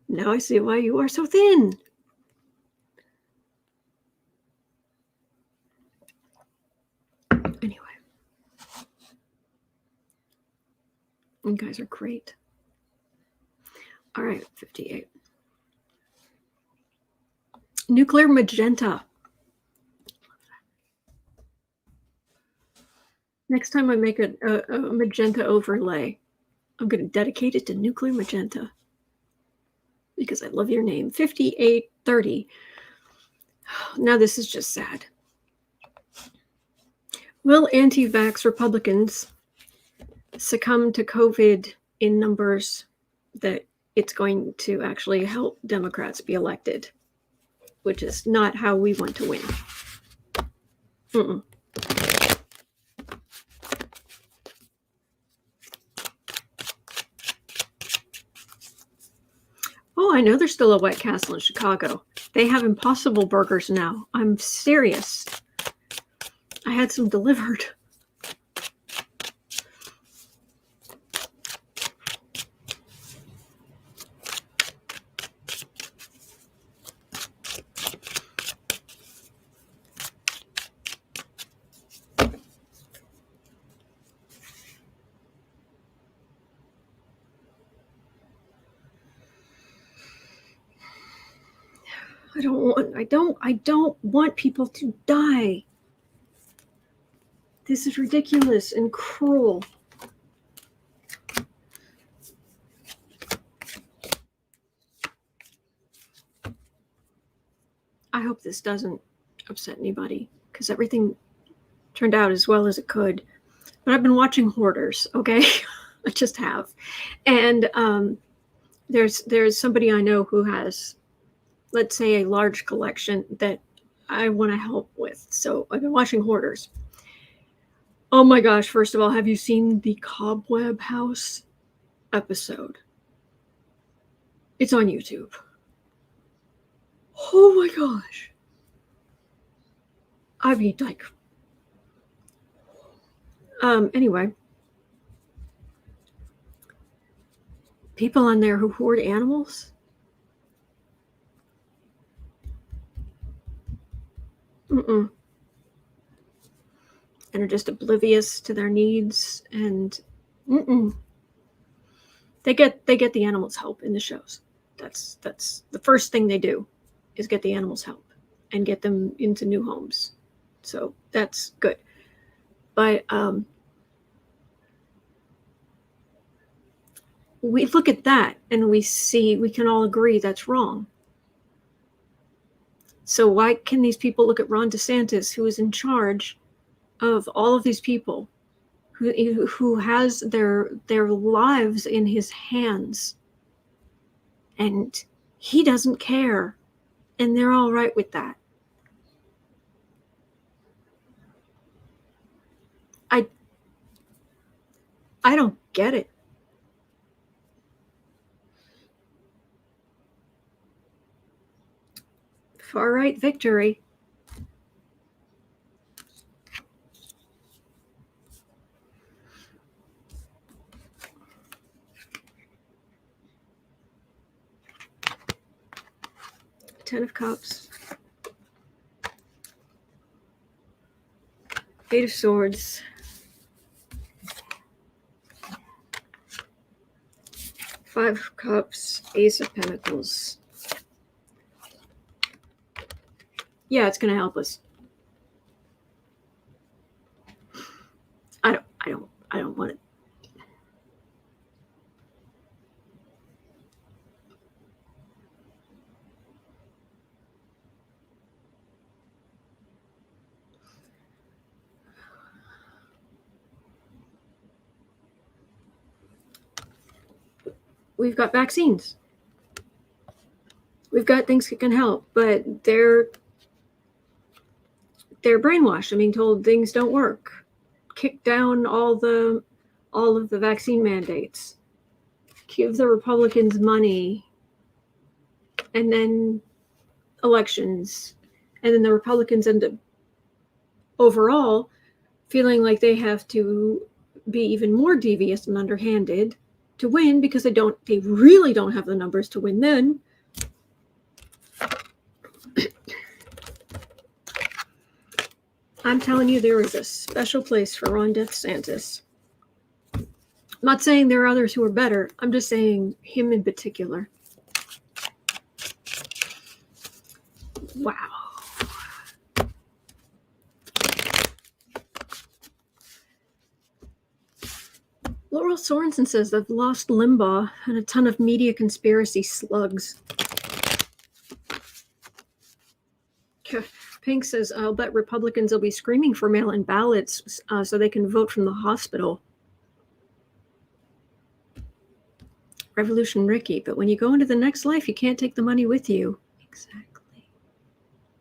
Now I see why you are so thin. Anyway. You guys are great. All right, 58. Nuclear magenta. Next time I make a magenta overlay, I'm going to dedicate it to nuclear magenta because I love your name. 5830. Now this is just sad. Will anti-vaxx Republicans succumb to COVID in numbers that it's going to actually help Democrats be elected, which is not how we want to win? Oh, I know there's still a White Castle in Chicago. They have Impossible Burgers now. I'm serious. I had some delivered. I don't want people to die. This is ridiculous and cruel. I hope this doesn't upset anybody because everything turned out as well as it could. But I've been watching Hoarders, okay? I just have. And There's somebody I know who has, let's say, a large collection that I want to help with. So I've been watching Hoarders. Oh my gosh, first of all, have you seen the Cobweb House episode? It's on YouTube. Oh my gosh. I mean, like, anyway, people on there who hoard animals. And are just oblivious to their needs, and they get the animals help in the shows. That's the first thing they do, is get the animals help and get them into new homes. So that's good. But we look at that and we can all agree that's wrong. So why can these people look at Ron DeSantis, who is in charge of all of these people, who has their lives in his hands, and he doesn't care, and they're all right with that? I don't get it. Far right victory. Ten of Cups. Eight of Swords. Five of Cups. Ace of Pentacles. Yeah, it's going to help us. I don't want it. We've got vaccines. We've got things that can help, but they're brainwashed. I'm being told things don't work. Kick down all of the vaccine mandates. Give the Republicans money, and then elections, and then the Republicans end up overall feeling like they have to be even more devious and underhanded to win, because they really don't have the numbers to win then. I'm telling you, there is a special place for Ron DeSantis. I'm not saying there are others who are better. I'm just saying him in particular. Wow. Laurel Sorensen says, I've lost Limbaugh and a ton of media conspiracy slugs. Pink says, I'll bet Republicans will be screaming for mail-in ballots so they can vote from the hospital. Revolution Ricky, but when you go into the next life, you can't take the money with you. Exactly.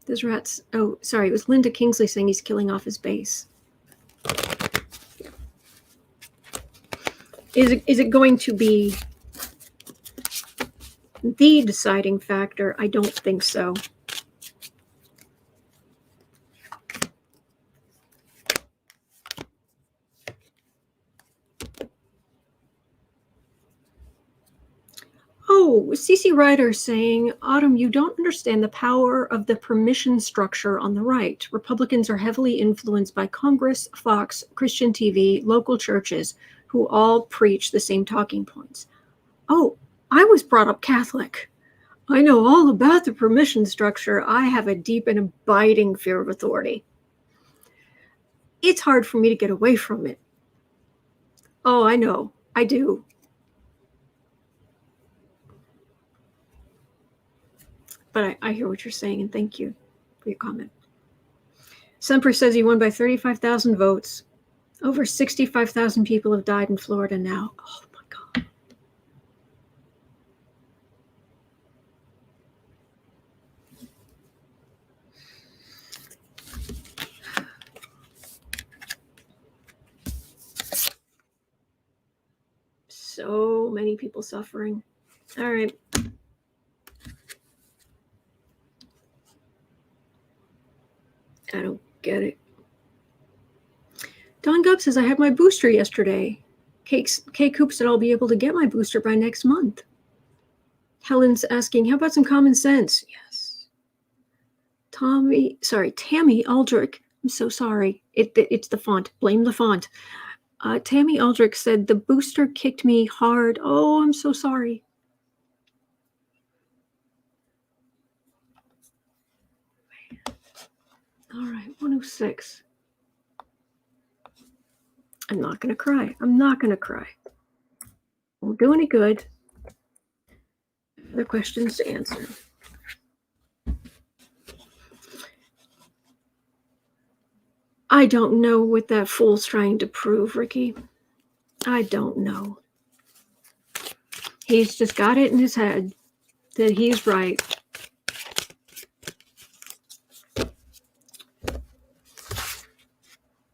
Those rats. Oh, sorry, it was Linda Kingsley saying he's killing off his base. Is it going to be the deciding factor? I don't think so. Oh, CC Ryder saying, Autumn, you don't understand the power of the permission structure on the right. Republicans are heavily influenced by Congress, Fox, Christian TV, local churches, who all preach the same talking points. Oh, I was brought up Catholic. I know all about the permission structure. I have a deep and abiding fear of authority. It's hard for me to get away from it. Oh, I know. I do. But I hear what you're saying, and thank you for your comment. Semper says he won by 35,000 votes. Over 65,000 people have died in Florida now. Oh, my God. so many people suffering. All right. I don't get it. Don Gubb says, I had my booster yesterday. Kate Coop said I'll be able to get my booster by next month. Helen's asking, how about some common sense? Yes. Tammy Aldrich. I'm so sorry. It's the font. Blame the font. Tammy Aldrich said, the booster kicked me hard. Oh, I'm so sorry. All right, 106. I'm not going to cry. I'm not going to cry. Won't do any good. Other questions to answer. I don't know what that fool's trying to prove, Ricky. I don't know. He's just got it in his head that he's right.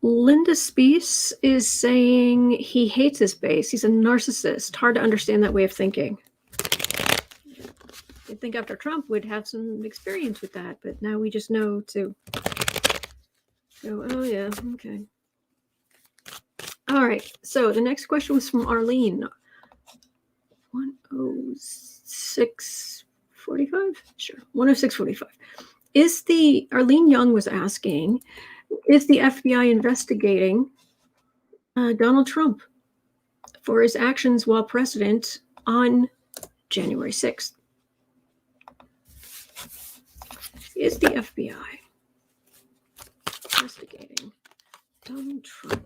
Linda Speece is saying he hates his base. He's a narcissist. Hard to understand that way of thinking. I think after Trump we'd have some experience with that, but now we just know to go, oh yeah, okay. All right, so the next question was from Arlene. 106:45? Sure, 106:45. Arlene Young was asking, is the FBI investigating Donald Trump for his actions while president on January 6th? Is the FBI investigating Donald Trump?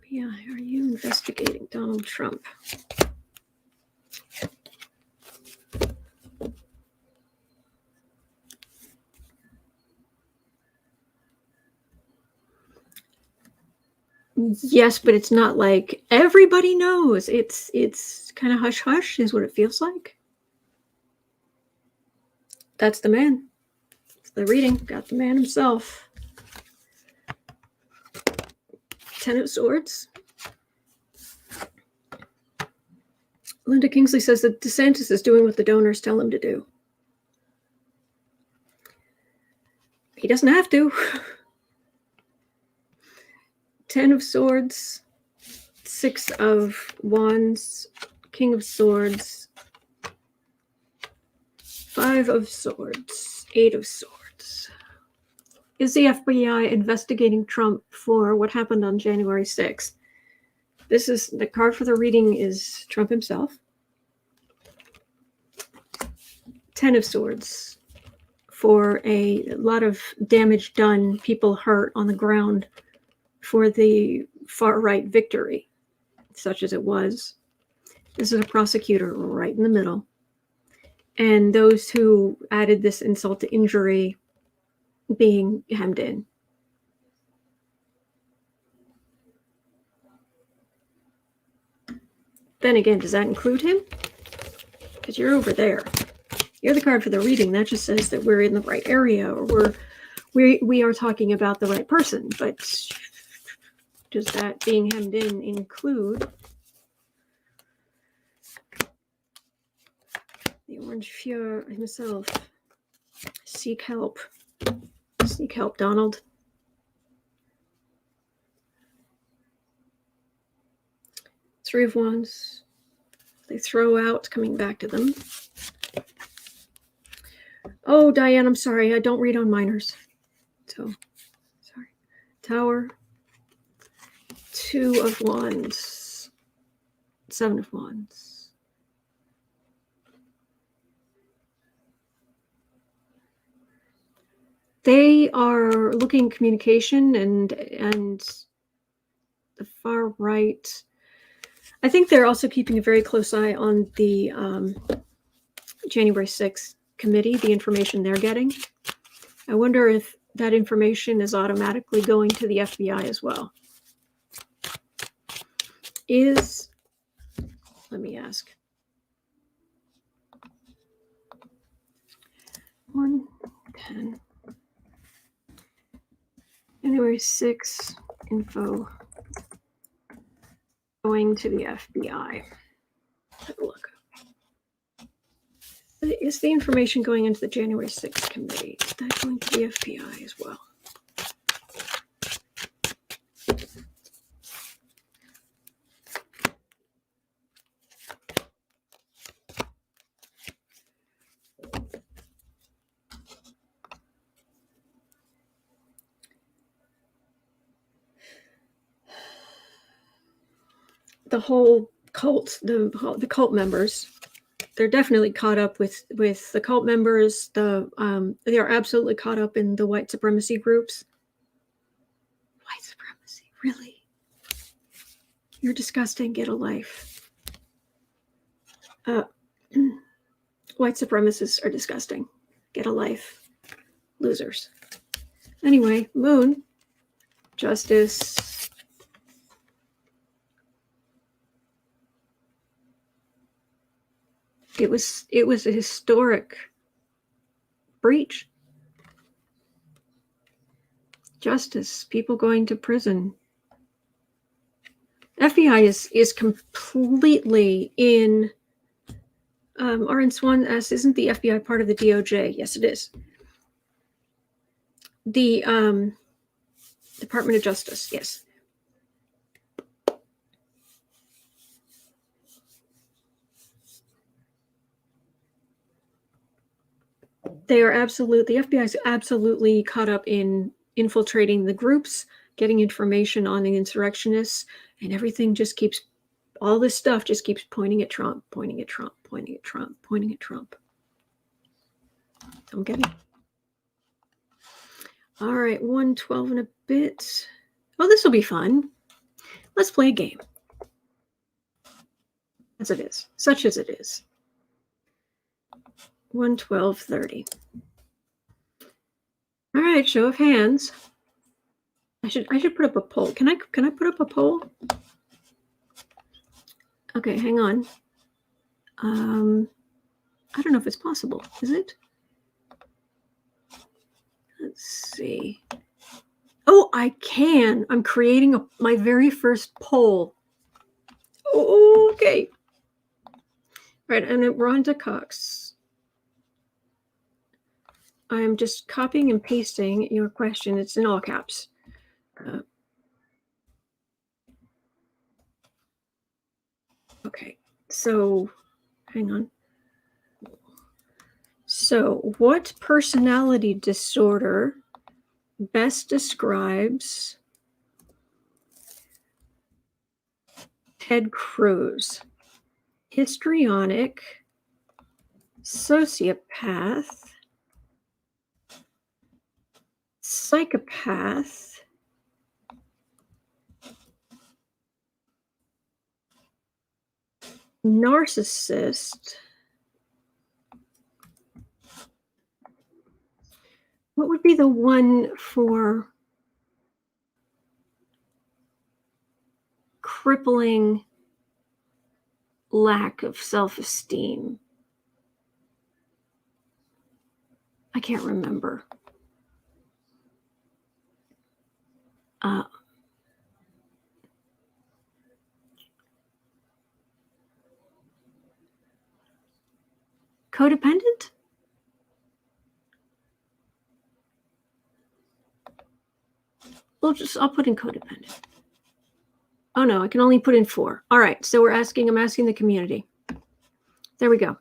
FBI, are you investigating Donald Trump? Yes, but it's not like everybody knows. It's kind of hush hush is what it feels like. That's the man. It's the reading. Got the man himself. Ten of Swords. Linda Kingsley says that DeSantis is doing what the donors tell him to do. He doesn't have to. Ten of Swords, Six of Wands, King of Swords, Five of Swords, Eight of Swords. Is the FBI investigating Trump for what happened on January 6th? This is the card for the reading is Trump himself. Ten of Swords for a lot of damage done, people hurt on the ground for the far-right victory, such as it was. This is a prosecutor right in the middle. And those who added this insult to injury being hemmed in. Then again, does that include him? Because you're over there. You're the card for the reading. That just says that we're in the right area, or we are talking about the right person. But does that being hemmed in include the Orange Fuhrer himself? Seek help. Seek help, Donald. Three of Wands. They throw out, coming back to them. Oh, Diane, I'm sorry. I don't read on minors. So, sorry. Tower. Two of Wands. Seven of Wands. They are looking at communication and the far right. I think they're also keeping a very close eye on the January 6th committee, the information they're getting. I wonder if that information is automatically going to the FBI as well. Let me ask. 110. January 6 info going to the FBI. Have a look. Is the information going into the January 6th committee? Is that going to the FBI as well? The whole cult, the cult members, they're definitely caught up with the cult members. They are absolutely caught up in the white supremacy groups. White supremacy, really? You're disgusting. Get a life. White supremacists are disgusting. Get a life. Losers. Anyway, Moon, Justice. It was a historic breach. Justice, people going to prison. FBI is completely in. Aaron Swan asks, isn't the FBI part of the DOJ? Yes, it is. The Department of Justice, yes. They are absolutely, the FBI is absolutely caught up in infiltrating the groups, getting information on the insurrectionists, and everything just keeps, all this stuff just keeps pointing at Trump, pointing at Trump, pointing at Trump, pointing at Trump. Don't get it. All right, 112 and a bit. Oh, this will be fun. Let's play a game. As it is, such as it is. 112:30. All right, show of hands. I should put up a poll. Can I put up a poll? Okay, hang on. I don't know if it's possible. Is it? Let's see. Oh, I can. I'm creating my very first poll. Oh, okay. Right, and we're on to Cox. I'm just copying and pasting your question. It's in all caps. Okay, so hang on. So, what personality disorder best describes Ted Cruz? Histrionic, sociopath, psychopath, narcissist. What would be the one for crippling lack of self-esteem? I can't remember. Codependent? I'll put in codependent. Oh no, I can only put in 4. All right, so I'm asking the community. There we go.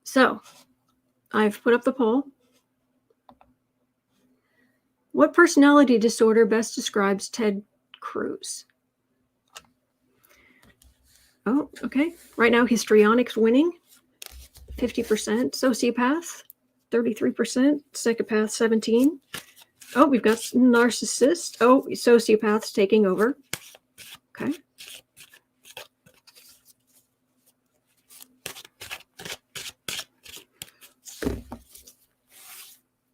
So I've put up the poll. What personality disorder best describes Ted Cruz? Oh, okay. Right now, histrionic's winning, 50%. Sociopath, 33%. Psychopath, 17%. Oh, we've got narcissist. Oh, sociopath's taking over. Okay.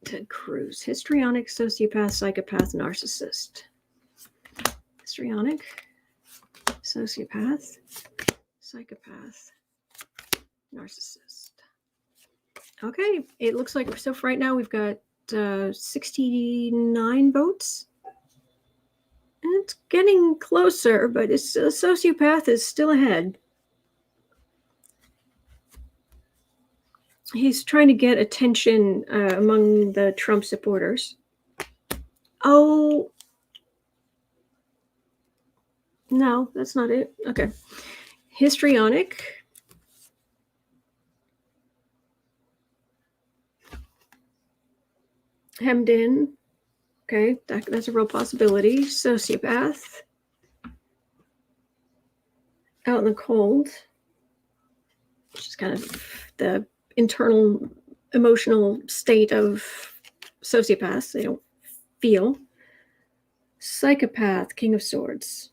Ted Cruz, histrionic, sociopath, psychopath, narcissist. Histrionic, sociopath, psychopath, narcissist. Okay, it looks like so for right now we've got 69 votes. And it's getting closer, but it's a sociopath is still ahead. He's trying to get attention among the Trump supporters. Oh, no, that's not it. Okay. Histrionic. Hemmed in. Okay, that's a real possibility. Sociopath. Out in the cold. Which is kind of the internal emotional state of sociopaths. They don't feel. Psychopath, King of Swords.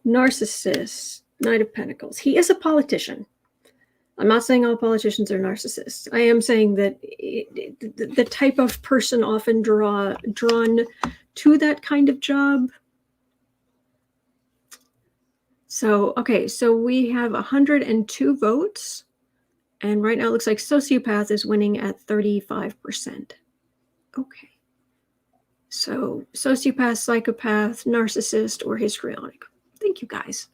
Narcissist, Knight of Pentacles. He is a politician. I'm not saying all politicians are narcissists. I am saying that the type of person often drawn to that kind of job. So, okay, so we have 102 votes. And right now it looks like sociopath is winning at 35%. Okay. So sociopath, psychopath, narcissist, or histrionic. Thank you, guys.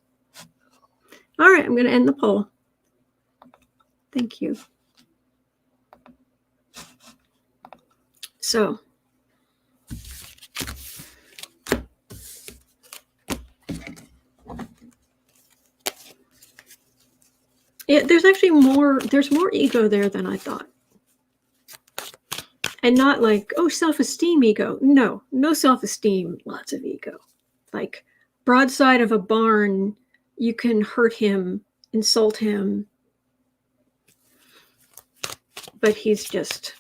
All right, I'm going to end the poll. Thank you. So, there's actually there's more ego there than I thought. And not like, oh, self-esteem ego. No self-esteem, lots of ego. Like, broadside of a barn, you can hurt him, insult him. But he's just...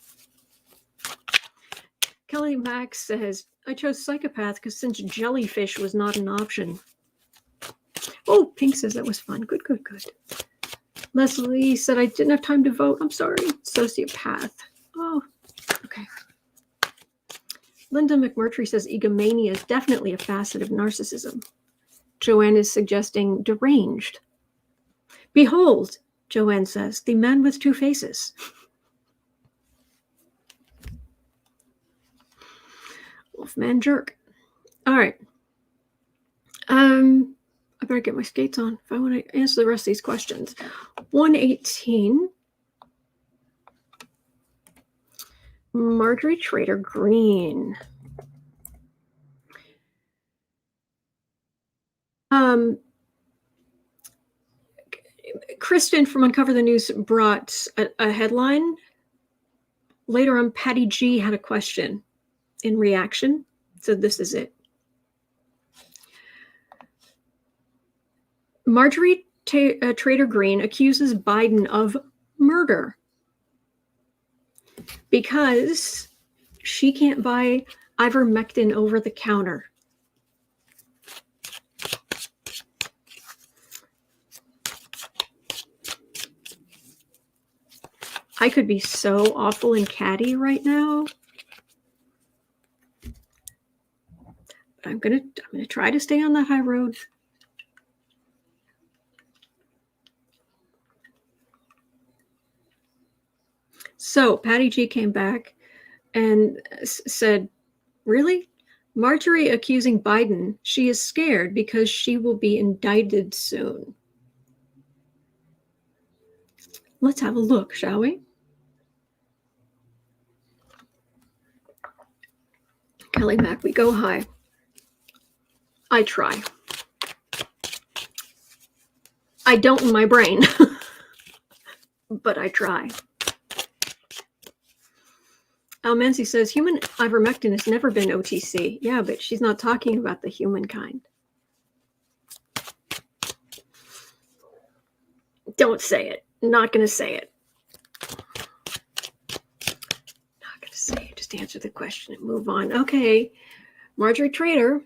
Kelly Max says, I chose psychopath because since jellyfish was not an option. Oh, Pink says that was fun. Good. Leslie said I didn't have time to vote. I'm sorry. Sociopath. Oh, okay. Linda McMurtry says egomania is definitely a facet of narcissism. Joanne is suggesting deranged. Behold, Joanne says, the man with two faces. Wolfman jerk. All right. I better get my skates on if I want to answer the rest of these questions. 118. Marjorie Taylor Greene. Kristen from Uncover the News brought a headline. Later on, Patty G had a question in reaction. So this is it. Marjorie Taylor Greene accuses Biden of murder because she can't buy ivermectin over the counter. I could be so awful and catty right now. But I'm gonna try to stay on that high road. So Patty G came back and said, really? Marjorie accusing Biden, she is scared because she will be indicted soon. Let's have a look, shall we? Kelly Mack, we go high. I try. I don't in my brain, but I try. Mancy says, human ivermectin has never been OTC. Yeah, but she's not talking about the human kind. Don't say it. Not going to say it. Not going to say it. Just answer the question and move on. Okay. Marjorie Taylor.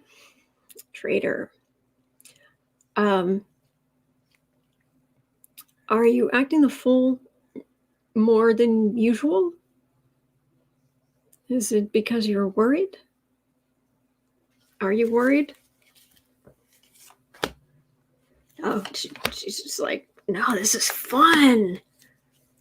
Are you acting the fool more than usual? Is it because you're worried? Are you worried? Oh, she's just like, no, this is fun.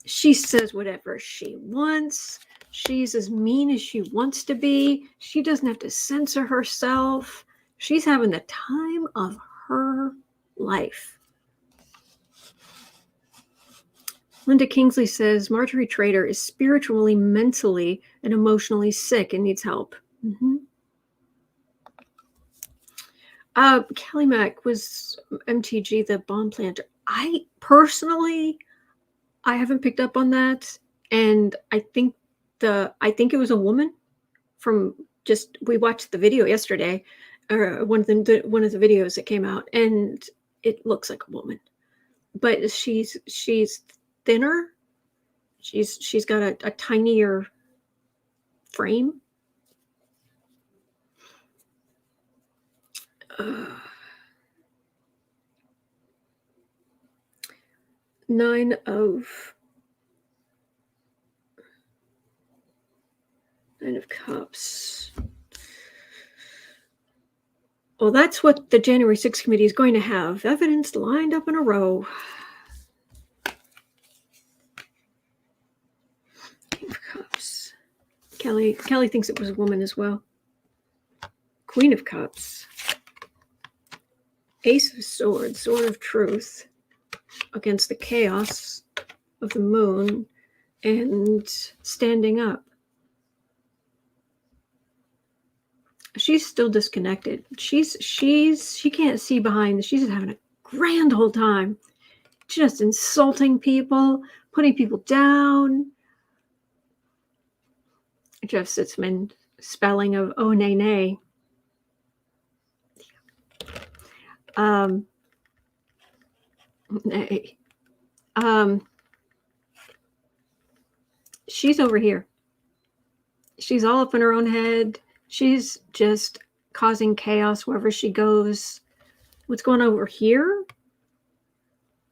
She says whatever she wants. She's as mean as she wants to be. She doesn't have to censor herself. She's having the time of her life. Linda Kingsley says Marjorie Taylor is spiritually, mentally, and emotionally sick and needs help. Mm-hmm. Kelly Mack was MTG, the bomb planter. I haven't picked up on that, and I think it was a woman from we watched the video yesterday, or one of the videos that came out, and it looks like a woman, but she's thinner. She's got a tinier frame. 9 of Cups. Well, that's what the January 6th committee is going to have. Evidence lined up in a row. King of Cups. Kelly thinks it was a woman as well. Queen of Cups. Ace of Swords, Sword of Truth, against the chaos of the moon, and standing up. She's still disconnected. She can't see behind. She's just having a grand old time. Just insulting people, putting people down. Jeff Sitzman, spelling of oh nay nay. Nay. She's over here. She's all up in her own head. She's just causing chaos wherever she goes. What's going on over here?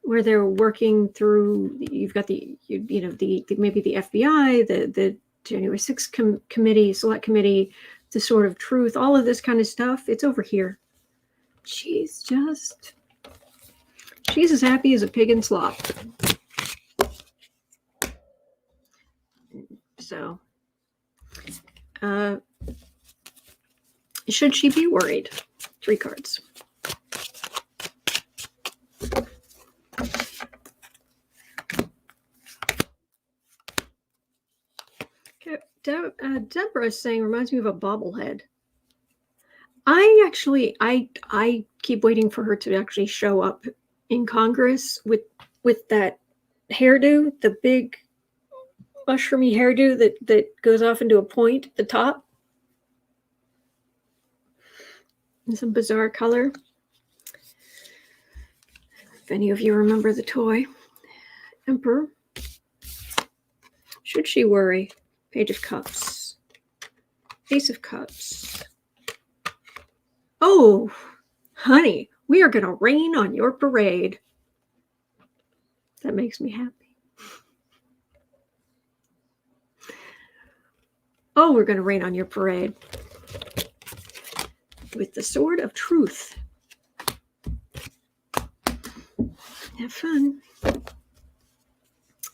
Where they're working through, you've got maybe the FBI, the January 6th committee, select committee, the Sword of Truth, all of this kind of stuff. It's over here. She's as happy as a pig in slop. So, should she be worried? 3 cards. Deborah is saying, reminds me of a bobblehead. I keep waiting for her to actually show up in Congress with that hairdo, the big mushroomy hairdo that goes off into a point at the top. In some bizarre color. If any of you remember the toy. Emperor. Should she worry? Page of Cups. Ace of Cups. Oh, honey, we are going to rain on your parade. That makes me happy. Oh, we're going to rain on your parade. With the Sword of Truth. Have fun.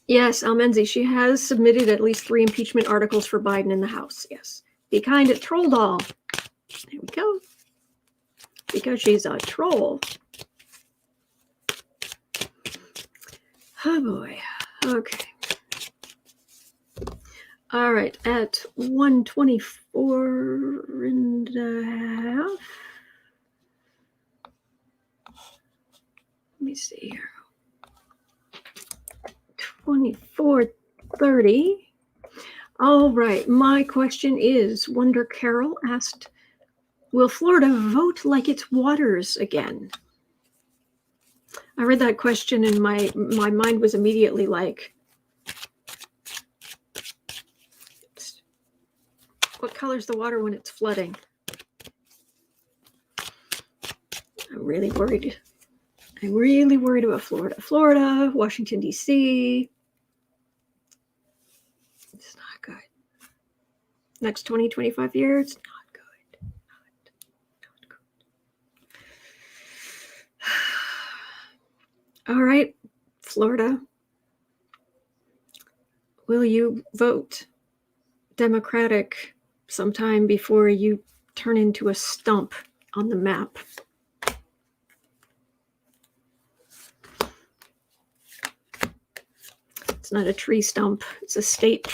Yes, Almenzi, she has submitted at least 3 impeachment articles for Biden in the House. Yes. Be kind at Troll Doll. There we go. Because she's a troll. Oh boy. Okay. All right. At 124 and a half. Let me see here. 24:30. All right. My question is, Wonder Carol asked, will Florida vote like it's waters again? I read that question and my mind was immediately like, what color's the water when it's flooding? I'm really worried about Florida. Florida, Washington, D.C. It's not good. Next 20, 25 years, not good. Not good. All right. Florida, will you vote Democratic sometime before you turn into a stump on the map? It's not a tree stump. It's a state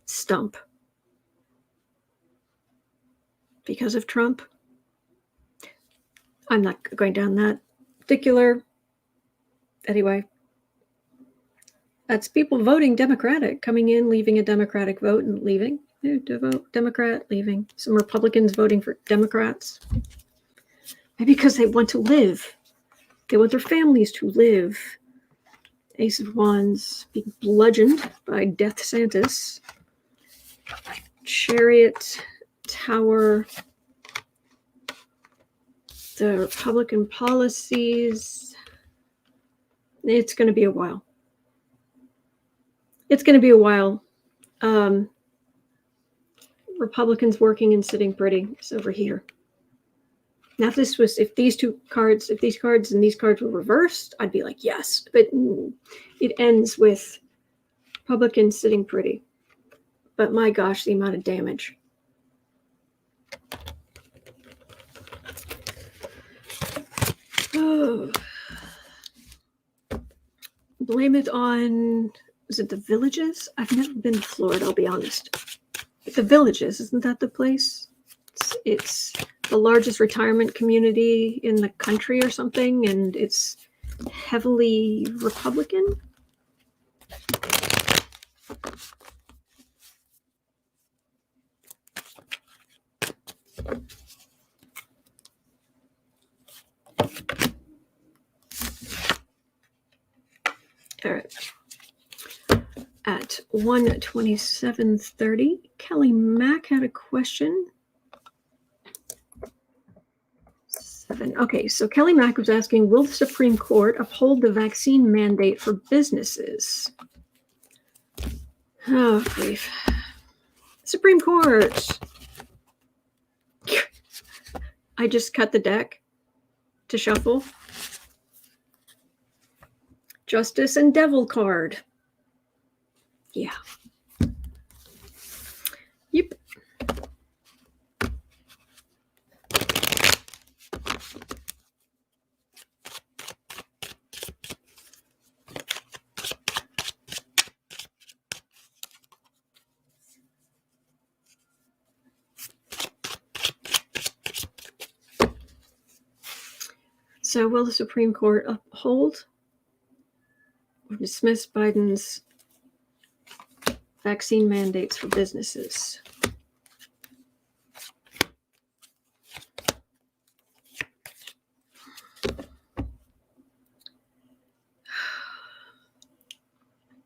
stump. Because of Trump. I'm not going down that particular. Anyway, that's people voting Democratic, coming in, leaving a Democratic vote and leaving. To vote Democrat, leaving. Some Republicans voting for Democrats. Maybe because they want to live. They want their families to live. Ace of Wands being bludgeoned by Death Santis. Chariot, Tower. The Republican policies. It's going to be a while. It's going to be a while. Republicans working and sitting pretty is over here. Now, if these cards and these cards were reversed, I'd be like, yes. But it ends with Republicans sitting pretty. But my gosh, the amount of damage. Oh. Blame it on, is it the Villages? I've never been to Florida, I'll be honest. The Villages, isn't that the place? It's the largest retirement community in the country or something, and it's heavily Republican. All right. At 1:27:30, Kelly Mack had a question. Okay, so Kelly Mack was asking, will the Supreme Court uphold the vaccine mandate for businesses? Oh, grief. Supreme Court. I just cut the deck to shuffle. Justice and Devil card. Yeah. Yep. So will the Supreme Court uphold or dismiss Biden's vaccine mandates for businesses?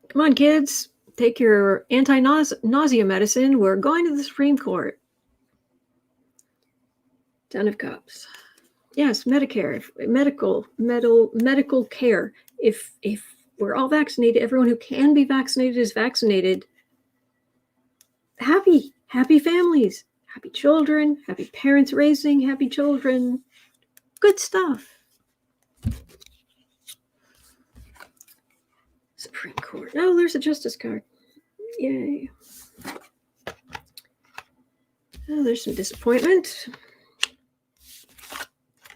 Come on, kids. Take your anti-nausea medicine. We're going to the Supreme Court. Ten of Cups. Yes, Medicare, medical care. If we're all vaccinated, everyone who can be vaccinated is vaccinated. Happy families, happy children, happy parents raising happy children. Good stuff. Supreme Court. Oh, there's a justice card. Yay. Oh, there's some disappointment.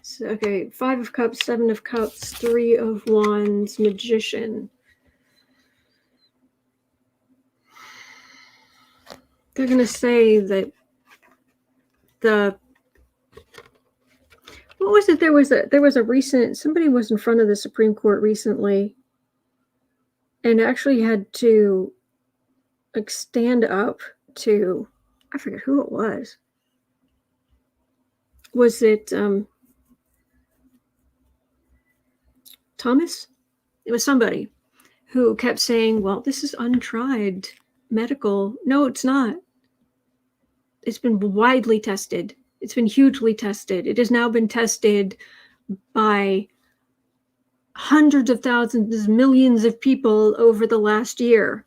So, okay, 5 of Cups, 7 of Cups, 3 of Wands, Magician. They're going to say that what was it? There was a recent, somebody was in front of the Supreme Court recently and actually had to like stand up to, I forget who it was. Was it Thomas? It was somebody who kept saying, well, this is untried medical. No, it's not. It's been widely tested. It's been hugely tested. It has now been tested by hundreds of thousands, millions of people over the last year.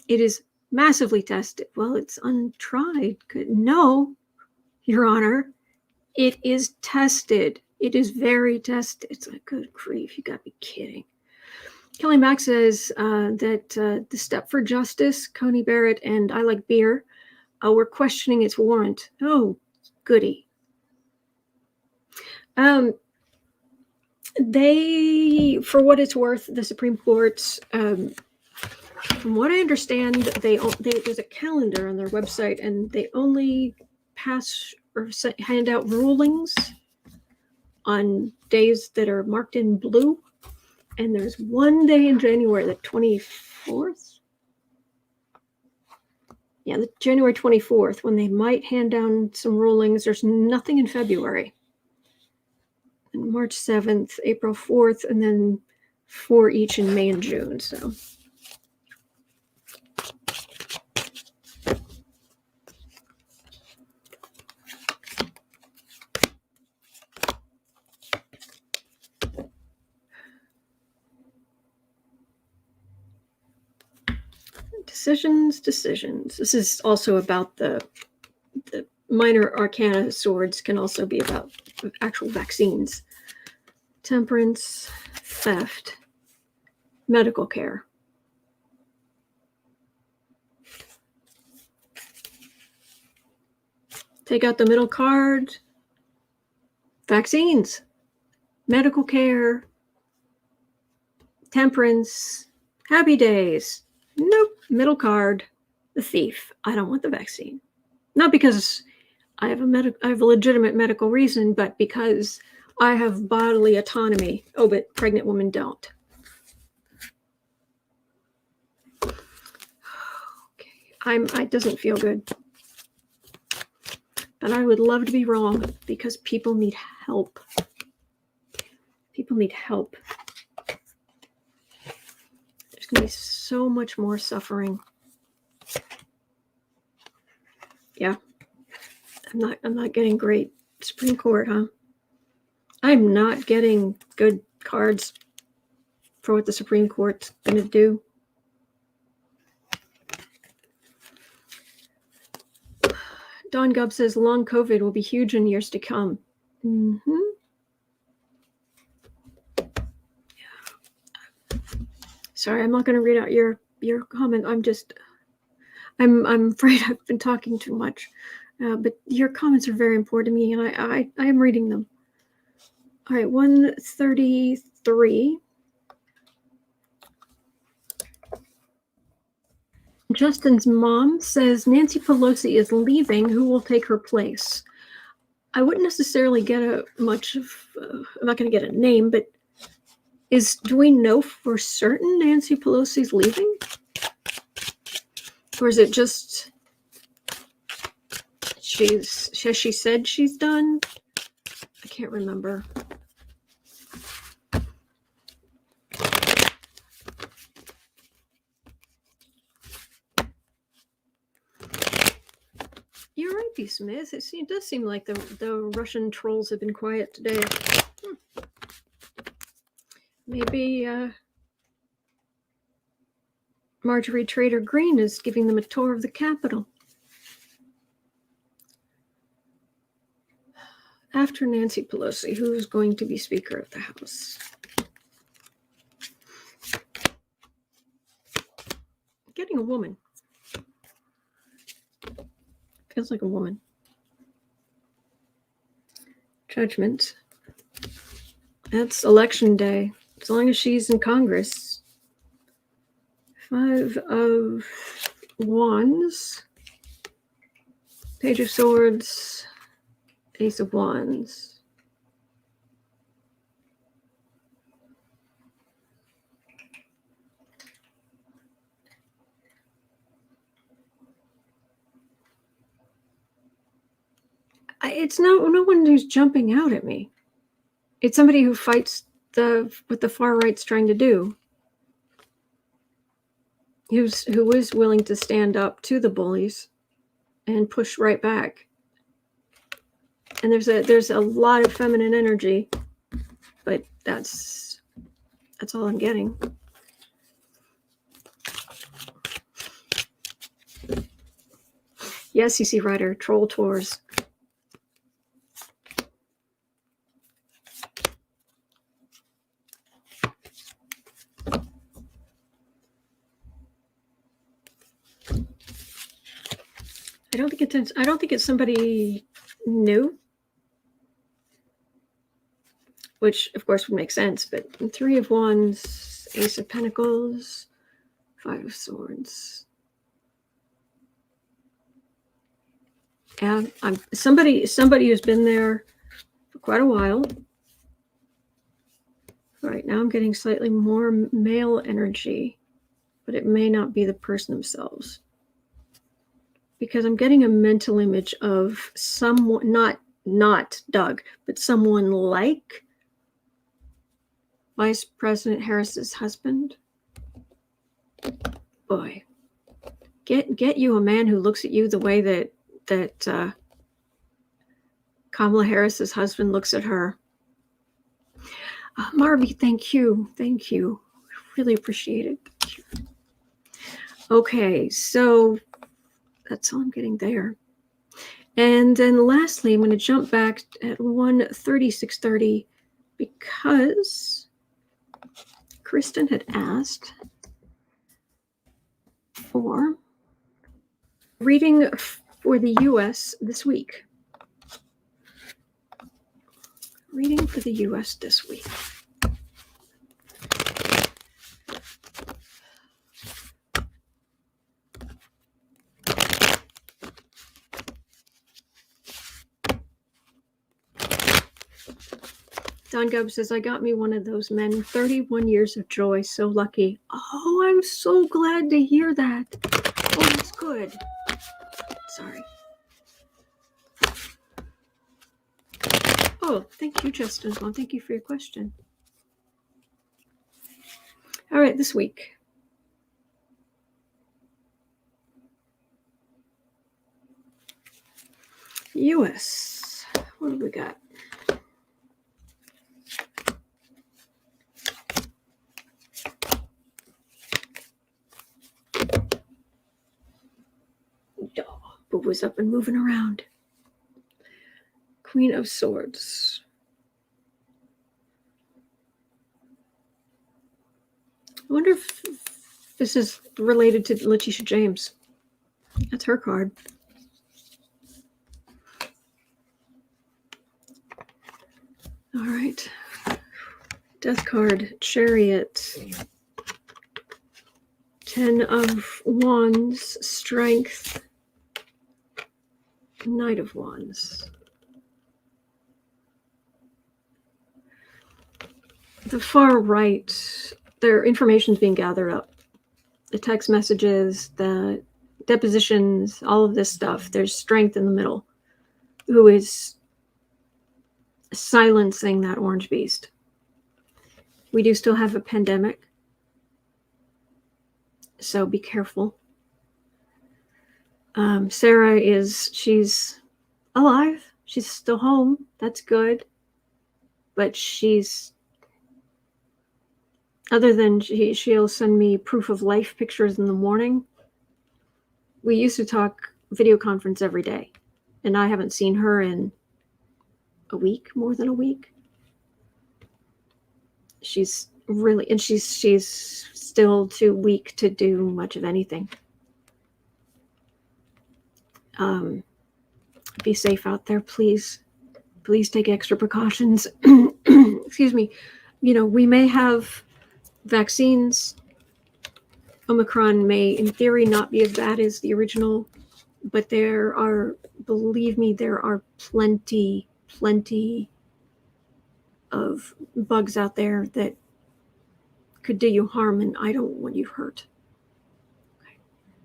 It is massively tested. Well, it's untried. No, Your Honor, it is tested. It is very tested. It's like, good grief, you gotta be kidding. Kelly Mack says that the Step for Justice, Coney Barrett, and I Like Beer were questioning its warrant. Oh, goody. They, for what it's worth, the Supreme Court, from what I understand, there's a calendar on their website, and they only pass or hand out rulings on days that are marked in blue. And there's one day in January, the 24th. Yeah, the January 24th, when they might hand down some rulings. There's nothing in February. And March 7th, April 4th, and then 4 each in May and June. So. Decisions. This is also about the minor arcana swords, can also be about actual vaccines. Temperance, theft, medical care. Take out the middle card. Vaccines, medical care, temperance, happy days. Nope, middle card, the thief. I don't want the vaccine. Not because I have a legitimate medical reason, but because I have bodily autonomy. Oh, but pregnant women don't. Okay, it doesn't feel good. But I would love to be wrong, because people need help. People need help. There's going to be so much more suffering. Yeah. I'm not getting great Supreme Court, huh? I'm not getting good cards for what the Supreme Court's going to do. Don Gubb says long COVID will be huge in years to come. Mm-hmm. Yeah. Sorry, I'm not going to read out your comment. I'm afraid I've been talking too much. But your comments are very important to me, and I am reading them. All right, 133. Justin's mom says Nancy Pelosi is leaving. Who will take her place? I wouldn't necessarily get I'm not going to get a name, but do we know for certain Nancy Pelosi's leaving? Or is it just has she said she's done? I can't remember. You're right, B. Smith. It does seem like the Russian trolls have been quiet today. Maybe Marjorie Taylor Greene is giving them a tour of the Capitol. After Nancy Pelosi, who is going to be Speaker of the House? Getting a woman. Feels like a woman. Judgment. That's election day. As long as she's in Congress. 5 of Wands. Page of Swords. Ace of Wands. It's no one who's jumping out at me. It's somebody who fights what the far right's trying to do. Who is willing to stand up to the bullies and push right back. And there's a lot of feminine energy, but that's all I'm getting. Yes, CC Ryder, troll tours. don't think it's somebody new, which of course would make sense. But 3 of Wands, Ace of Pentacles, 5 of Swords. And I'm somebody who's been there for quite a while. Right now I'm getting slightly more male energy, but it may not be the person themselves. Because I'm getting a mental image of someone, not Doug, but someone like Vice President Harris's husband. Boy, get you a man who looks at you the way that Kamala Harris's husband looks at her. Marby, thank you. Really appreciate it. Okay, so that's all I'm getting there. And then lastly, I'm going to jump back at 1:36:30 because Kristen had asked for reading for the US this week. Reading for the US this week. Don Gubb says, I got me one of those men. 31 years of joy. So lucky. Oh, I'm so glad to hear that. Oh, that's good. Sorry. Oh, thank you, Justin. Well, thank you for your question. All right, this week. US. What do we got? Boo was up and moving around. Queen of Swords. I wonder if this is related to Letitia James. That's her card. All right. Death card, Chariot. 10 of Wands, Strength. Knight of Wands. The far right, their information is being gathered up. The text messages, the depositions, all of this stuff. There's Strength in the middle, who is silencing that orange beast. We do still have a pandemic, so be careful. Sarah she's alive. She's still home. That's good. But she's, other than she'll send me proof of life pictures in the morning. We used to talk video conference every day, and I haven't seen her in a week, more than a week. She's really, and she's still too weak to do much of anything. Be safe out there, please. Please take extra precautions. Excuse me. You know, we may have vaccines. Omicron may, in theory, not be as bad as the original, but there are, believe me, there are plenty of bugs out there that could do you harm, and I don't want you hurt. Okay.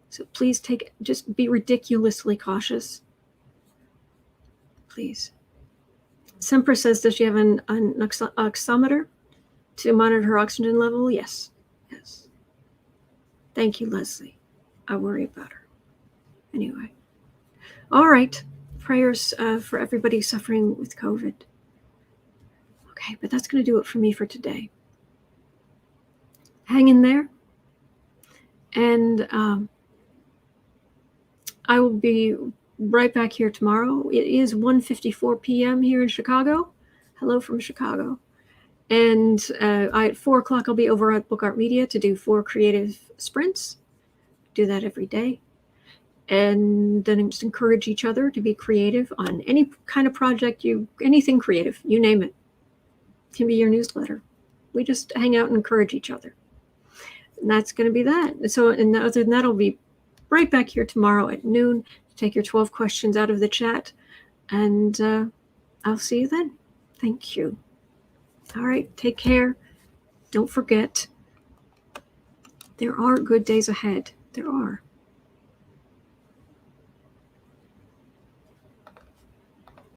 So please just be ridiculously cautious. Please. Sempra says, does she have an oximeter to monitor her oxygen level? Yes. Thank you, Leslie. I worry about her. Anyway. All right. Prayers for everybody suffering with COVID. Okay, but that's going to do it for me for today. Hang in there. And I will be right back here tomorrow. It is 1:54 p.m. here in Chicago. Hello from Chicago. And at 4 o'clock, I'll be over at Book Art Media to do 4 creative sprints. Do that every day. and then just encourage each other to be creative on any kind of project, anything creative, you name it. It can be your newsletter. We just hang out and encourage each other. And that's going to be that. So, and other than that, I'll be right back here tomorrow at noon to take your 12 questions out of the chat. And I'll see you then. Thank you. All right, take care. Don't forget, there are good days ahead. There are.